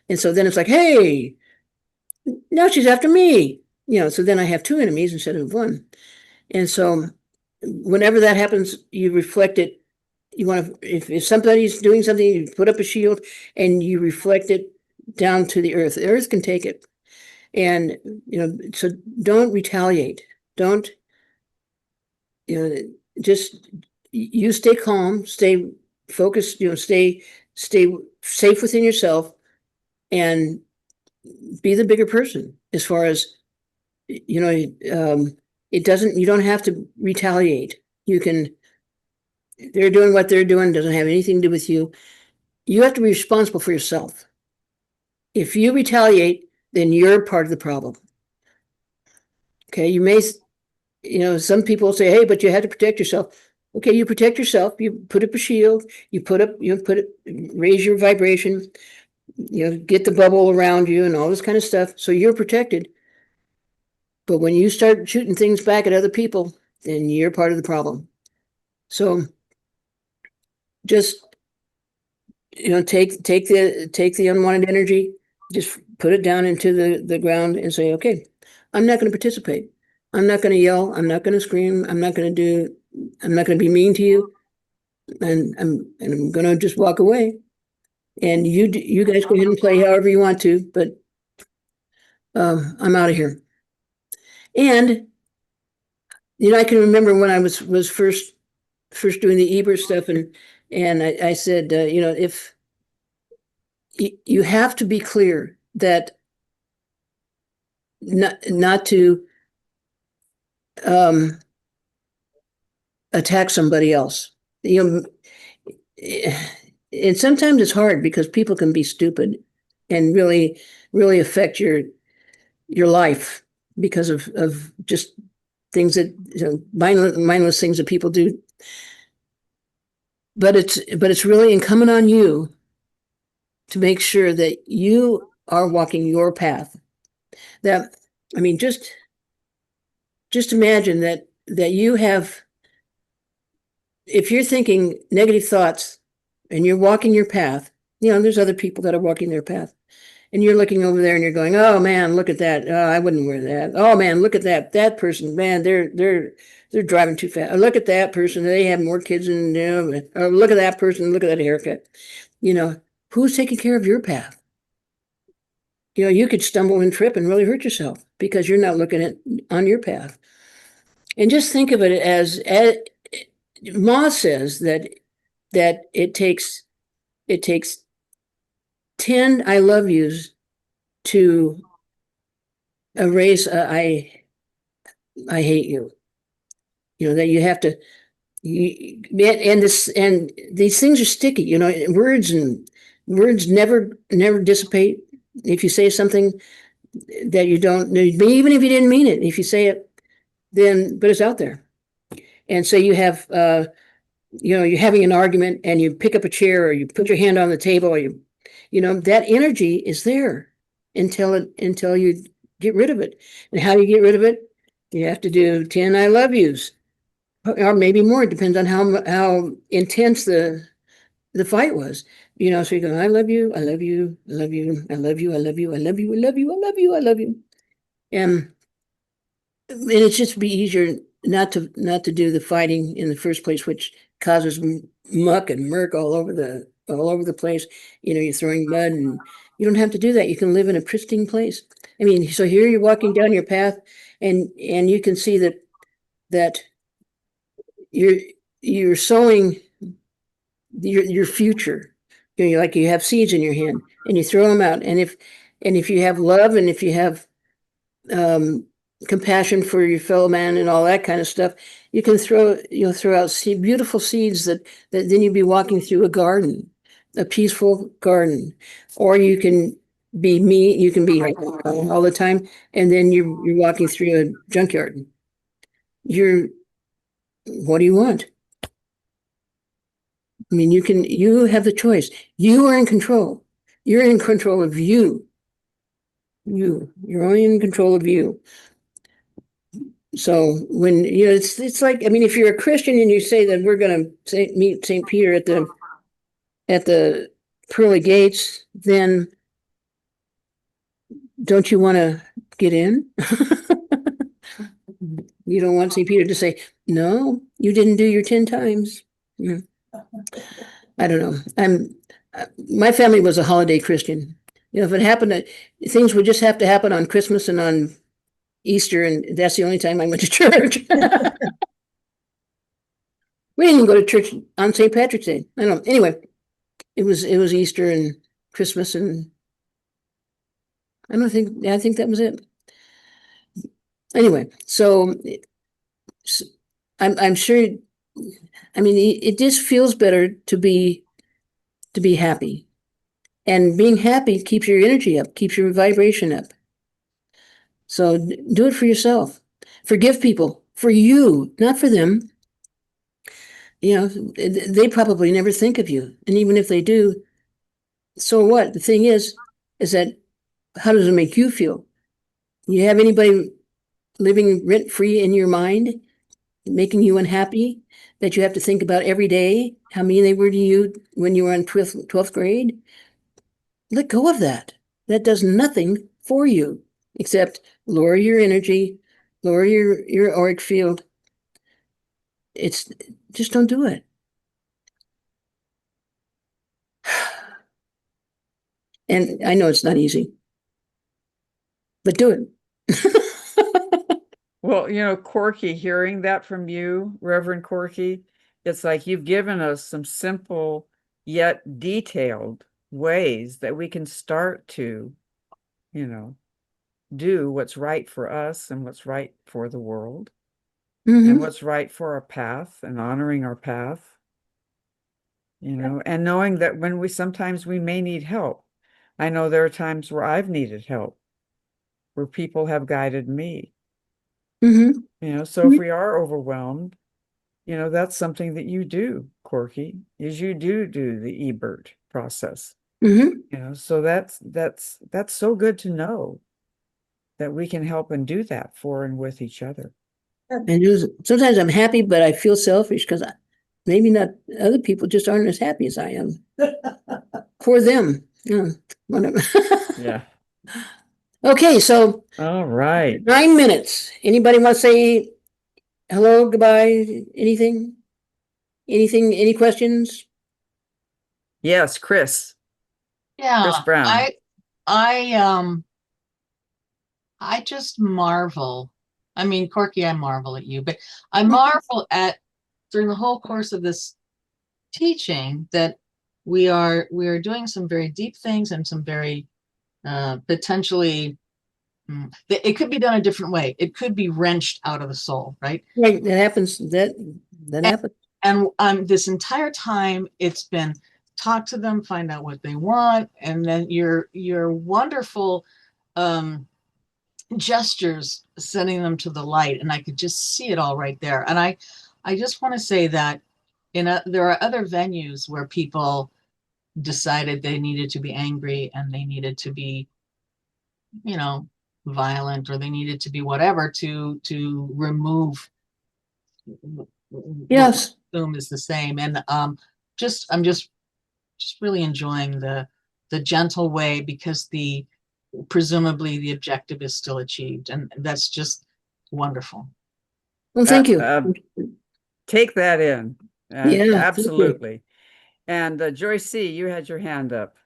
And so then it's like, hey, now she's after me. So then I have two enemies instead of one. And so whenever that happens, you reflect it. You want to, if somebody's doing something, you put up a shield and you reflect it down to the earth. The earth can take it. And, so don't retaliate. Don't, just, you stay calm, stay focused, stay safe within yourself, and be the bigger person as far as, it doesn't, you don't have to retaliate. They're doing what they're doing, doesn't have anything to do with you. You have to be responsible for yourself. If you retaliate, then you're part of the problem. Okay, you may, some people say, hey, but you had to protect yourself. Okay, you protect yourself, you put up a shield, raise your vibration, get the bubble around you and all this kind of stuff. So you're protected. But when you start shooting things back at other people, then you're part of the problem. So just, take the unwanted energy, just put it down into the ground and say, okay, I'm not going to participate. I'm not going to yell. I'm not going to scream. I'm not going to be mean to you. And I'm going to just walk away. And you guys go ahead and play however you want to, but I'm out of here. And, I can remember when I was first doing the EBERT stuff, and I said, if you have to be clear that not to attack somebody else. And sometimes it's hard because people can be stupid and really, really affect your life because of just things that, mindless things that people do. But it's really incumbent on you to make sure that you are walking your path. That, I mean, just imagine that you have, if you're thinking negative thoughts and you're walking your path, there's other people that are walking their path, and you're looking over there and you're going, oh man, look at that. Oh, I wouldn't wear that. Oh man, look at that person, man, they're driving too fast. Oh, look at that person. They have more kids than them. Oh, look at that person. Look at that haircut. Who's taking care of your path? You could stumble and trip and really hurt yourself because you're not looking on your path. And just think of it as Ma says that it takes 10 I love yous to erase I hate you. That you have to, and these things are sticky. Words never dissipate. If you say something that you don't, even if you didn't mean it, if you say it, but it's out there. And so you have, you're having an argument and you pick up a chair or you put your hand on the table or that energy is there. until you get rid of it. And how do you get rid of it? You have to do 10 I love yous, or maybe more. It depends on how intense the fight was. You know, so you go, I love you, I love you, I love you, I love you, I love you, I love you, I love you, I love you, I love you. And it's just be easier not to do the fighting in the first place, which causes muck and murk all over the place. You know, you're throwing mud, and you don't have to do that. You can live in a pristine place. I mean, so here you're walking down your path, and you can see that you're sowing your future. You know, like you have seeds in your hand, and you throw them out. And if you have love, and if you have compassion for your fellow man and all that kind of stuff, you'll throw out beautiful seeds that then you'd be walking through a garden, a peaceful garden. Or you can be me, you can be all the time, and then you're walking through a junkyard. What do you want? I mean, you have the choice. You are in control. You're in control of you. You're only in control of you. So when, you know, it's like, I mean, if you're a Christian and you say that we're going to meet St. Peter at the pearly gates, then don't you want to get in? You don't want St. Peter to say, no, you didn't do your 10 times. Yeah. I don't know. My family was a holiday Christian. You know, if it happened, things would just have to happen on Christmas and on Easter, and that's the only time I went to church. We didn't even go to church on St. Patrick's Day. I don't know. Anyway, it was Easter and Christmas, and I think that was it. Anyway, so I'm sure. I mean, it just feels better to be happy, and being happy keeps your energy up, keeps your vibration up. So do it for yourself. Forgive people for you, not for them. You know, they probably never think of you. And even if they do, so what? The thing is that how does it make you feel? You have anybody living rent-free in your mind, making you unhappy, that you have to think about every day, how mean they were to you when you were in 12th grade? Let go of that. That does nothing for you except lower your energy, lower your auric field. It's just don't do it. And I know it's not easy, but do it. Well, you know, Corky, hearing that from you, Reverend Corky, it's like you've given us some simple yet detailed ways that we can start to, you know, do what's right for us and what's right for the world, and what's right for our path, and honoring our path, you know, and knowing that when sometimes we may need help. I know there are times where I've needed help, where people have guided me. You know, so if we are overwhelmed, you know, that's something that you do, Corky, is you do the EBERT process. You know, so that's so good to know that we can help and do that for and with each other. And sometimes I'm happy, but I feel selfish because maybe not other people just aren't as happy as I am. For them. Yeah, whatever. Yeah. Okay, so All right. 9 minutes. Anybody want to say hello, goodbye, anything? Any questions? Yes, Chris. Yeah, Chris Brown. I just marvel. I mean, Corky, I marvel at you, but I marvel at during the whole course of this teaching that we are doing some very deep things and some very potentially it could be done a different way. It could be wrenched out of the soul, right? Right, that happens. That happens. And this entire time it's been talk to them, find out what they want, and then your wonderful gestures sending them to the light, and I could just see it all right there. And I just want to say that there are other venues where people decided they needed to be angry and they needed to be you know, violent, or they needed to be whatever to remove Yes. assume is the same. And I'm just really enjoying the gentle way, because presumably the objective is still achieved, and that's just wonderful. Well, thank you. Take that in. Yeah, thank you. Absolutely. And Joyce C., you had your hand up.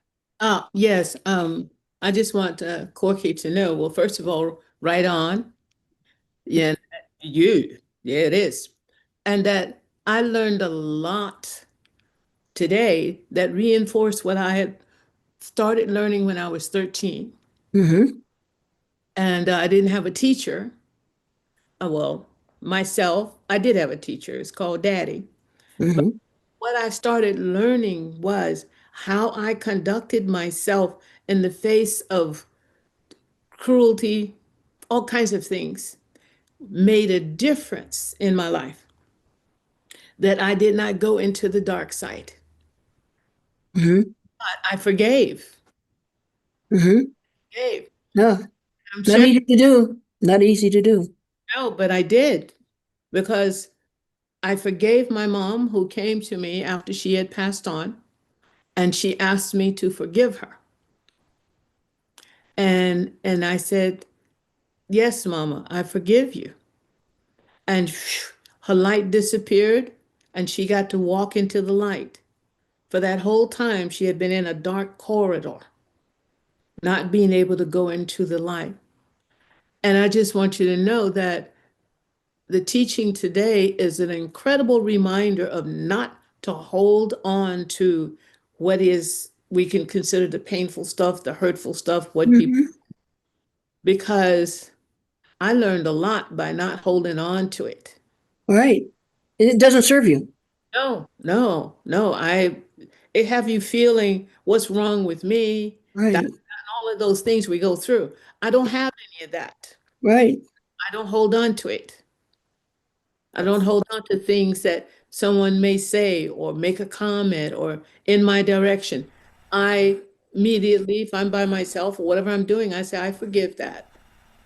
Yes, I just want Corky to know, well, first of all, right on. Yeah, yeah, it is. And that I learned a lot today that reinforced what I had started learning when I was 13. Mm-hmm. And I didn't have a teacher. Well, myself, I did have a teacher. It's called Daddy. Mm-hmm. What I started learning was how I conducted myself in the face of cruelty, all kinds of things, made a difference in my life. That I did not go into the dark side. Mm-hmm. I forgave. Mm-hmm. Forgave. No, I'm not sure. easy to do. Not easy to do. No, but I did, because I forgave my mom, who came to me after she had passed on, and she asked me to forgive her. And I said, "Yes, Mama, I forgive you." And her light disappeared, and she got to walk into the light. For that whole time, she had been in a dark corridor, not being able to go into the light. And I just want you to know that the teaching today is an incredible reminder of not to hold on to what is we can consider the painful stuff, the hurtful stuff, what people, because I learned a lot by not holding on to it. Right. It doesn't serve you. No. It have you feeling what's wrong with me. Right. All of those things we go through. I don't have any of that. Right. I don't hold on to it. I don't hold on to things that someone may say or make a comment or in my direction. I immediately, if I'm by myself or whatever I'm doing, I say, I forgive that.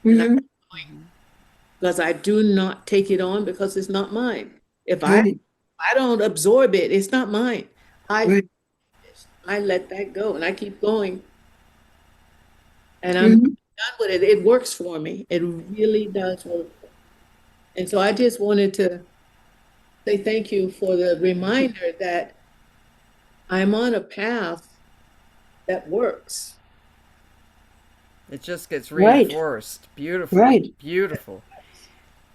And I'm going, because I do not take it on, because it's not mine. If Right. I don't absorb it, it's not mine. Right. I let that go and I keep going. And I'm done with it. It works for me. It really does work. And so I just wanted to say thank you for the reminder that I'm on a path that works. It just gets Right. reinforced. Beautiful. Right. Beautiful.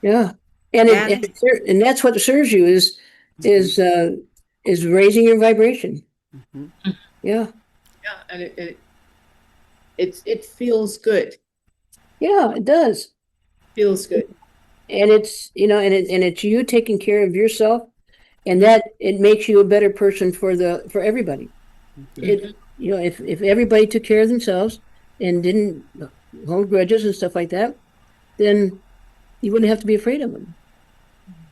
Yeah. And Annie? and that's what serves you is raising your vibration. Mm-hmm. Yeah. Yeah, and it feels good. Yeah, it does. Feels good. And it's, you know, and it's you taking care of yourself, and that it makes you a better person for everybody. It, you know, if everybody took care of themselves and didn't hold grudges and stuff like that, then you wouldn't have to be afraid of them.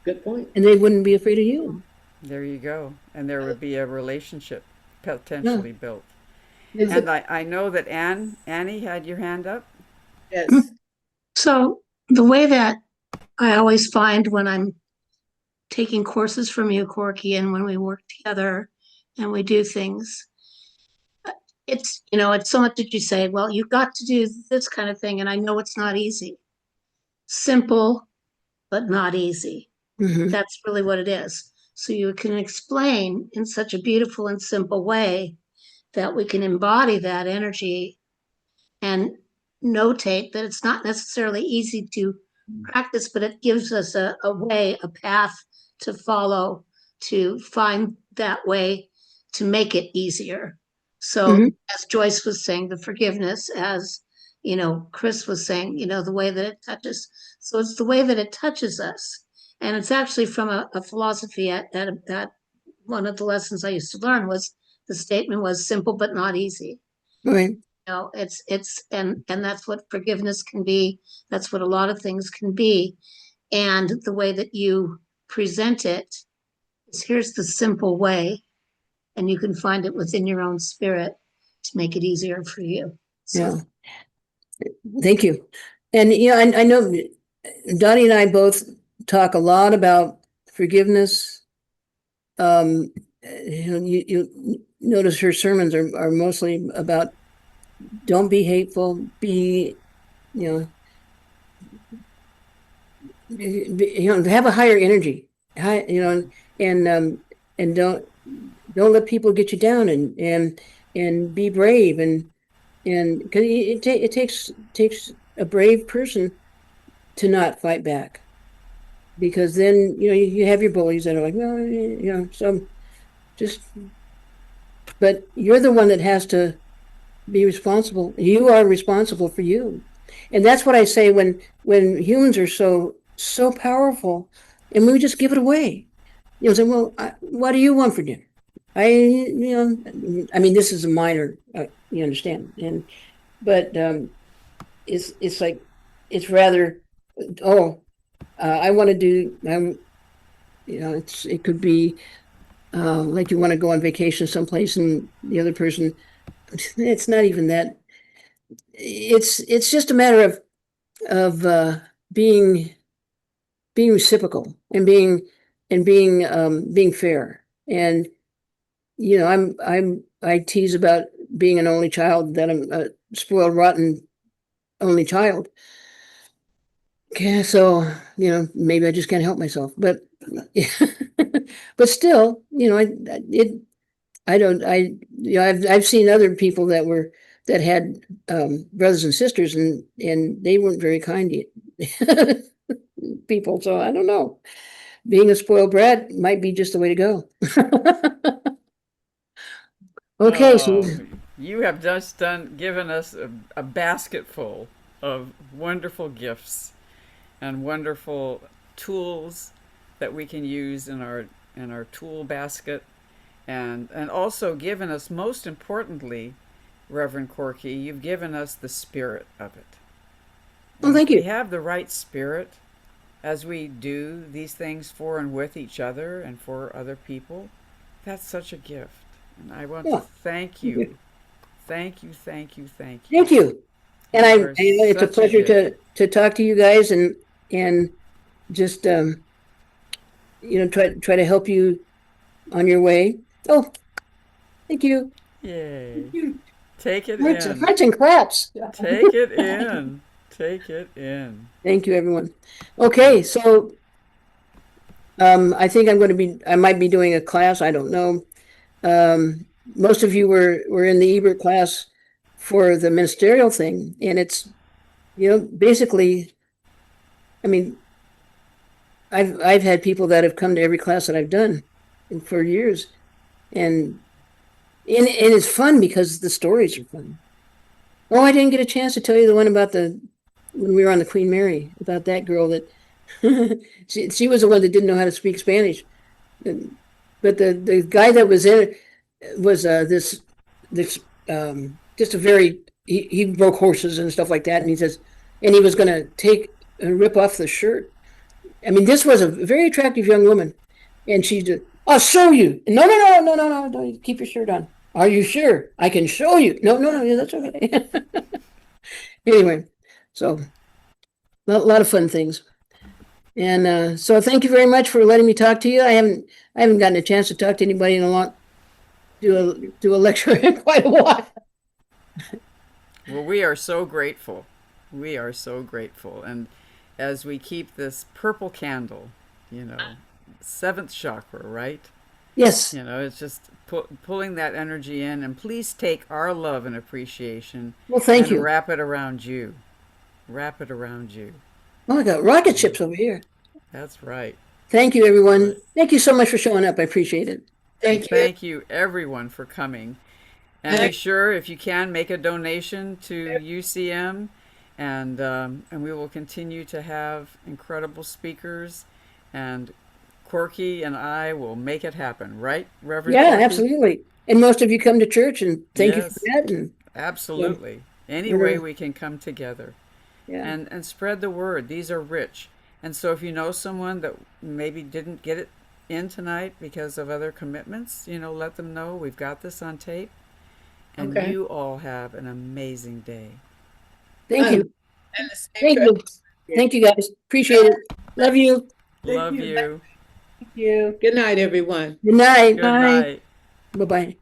Good point. And they wouldn't be afraid of you. There you go. And there would be a relationship potentially built. And I know that Annie had your hand up. Yes. So the way that I always find when I'm taking courses from you, Corky, and when we work together and we do things, it's, you know, it's so much that you say, well, you've got to do this kind of thing. And I know it's not easy. Simple, but not easy. Mm-hmm. That's really what it is. So you can explain in such a beautiful and simple way that we can embody that energy and notate that it's not necessarily easy to practice, but it gives us a way, a path to follow, to find that way to make it easier. So as Joyce was saying, the forgiveness, as you know, Chris was saying, you know, the way that it touches. So it's the way that it touches us. And it's actually from a philosophy at one of the lessons I used to learn was the statement was simple but not easy. Right. You know, and that's what forgiveness can be. That's what a lot of things can be. And the way that you present it is here's the simple way, and you can find it within your own spirit to make it easier for you. So, Yeah. Thank you. And I know Donnie and I both talk a lot about forgiveness. You notice her sermons are mostly about don't be hateful, be, have a higher energy, and don't let people get you down, and be brave, and because it takes a brave person to not fight back, because then you have your bullies that are like, well, so just, but you're the one that has to be responsible. You are responsible for you. And that's what I say when humans are so powerful and we just give it away. Say, well, what do you want for dinner? I mean, this is a minor, you understand. But it's like, it's rather, I want to do, it could be like you want to go on vacation someplace and the other person, it's not even that. It's just a matter of being reciprocal and being fair. And I tease about being an only child, that I'm a spoiled, rotten only child. Okay, so maybe I just can't help myself, but but still, I've seen other people that had brothers and sisters, and they weren't very kind to people. So I don't know. Being a spoiled brat might be just the way to go. Okay, so you have just given us a basket full of wonderful gifts and wonderful tools that we can use in our tool basket, and also given us, most importantly, Reverend Corky, you've given us the spirit of it. well, thank you. We have the right spirit as we do these things for and with each other and for other people. That's such a gift. And I want to thank you. Thank you. Thank you. And it's a pleasure to talk to you guys, and just try to help you on your way. Oh, thank you. Yay. Take it Hearts in. and claps. Take it in. Take it in. Thank you, everyone. Okay, so I think I might be doing a class. I don't know. Most of you were in the EBERT class for the ministerial thing, and it's basically, I mean, I've had people that have come to every class that I've done for years, and it's fun because the stories are fun. Oh, I didn't get a chance to tell you the one about when we were on the Queen Mary, about that girl that she was the one that didn't know how to speak Spanish, but the guy that was in it was this just a very, he broke horses and stuff like that, and he was going to rip off the shirt. I mean, this was a very attractive young woman, and she just, I'll show you. No, keep your shirt on. Are you sure? I can show you. No, yeah, that's okay. Anyway, so a lot of fun things. And so thank you very much for letting me talk to you. I haven't gotten a chance to talk to anybody in do a lecture in quite a while. Well, we are so grateful. We are so grateful. And as we keep this purple candle, seventh chakra, right? Yes. It's just pulling that energy in. And please take our love and appreciation. Well, thank you. Wrap it around you. Wrap it around you. Oh, I got rocket ships over here. That's right. Thank you, everyone. Right. Thank you so much for showing up. I appreciate it. Thank you, everyone, for coming. And be sure, if you can, make a donation to UCM, and we will continue to have incredible speakers, and Corky and I will make it happen, right, Reverend? Yeah, Corky? absolutely. And most of you come to church, and thank you for that. And, absolutely. Any way we can come together, and spread the word. These are rich. And so if you know someone that maybe didn't get it in tonight because of other commitments, let them know we've got this on tape. And you all have an amazing day. Thank you. And the same Thank you. Thank you, guys. Appreciate it. Love you. Love you. you. Thank you. Good night, everyone. Good night. Good night. Bye-bye.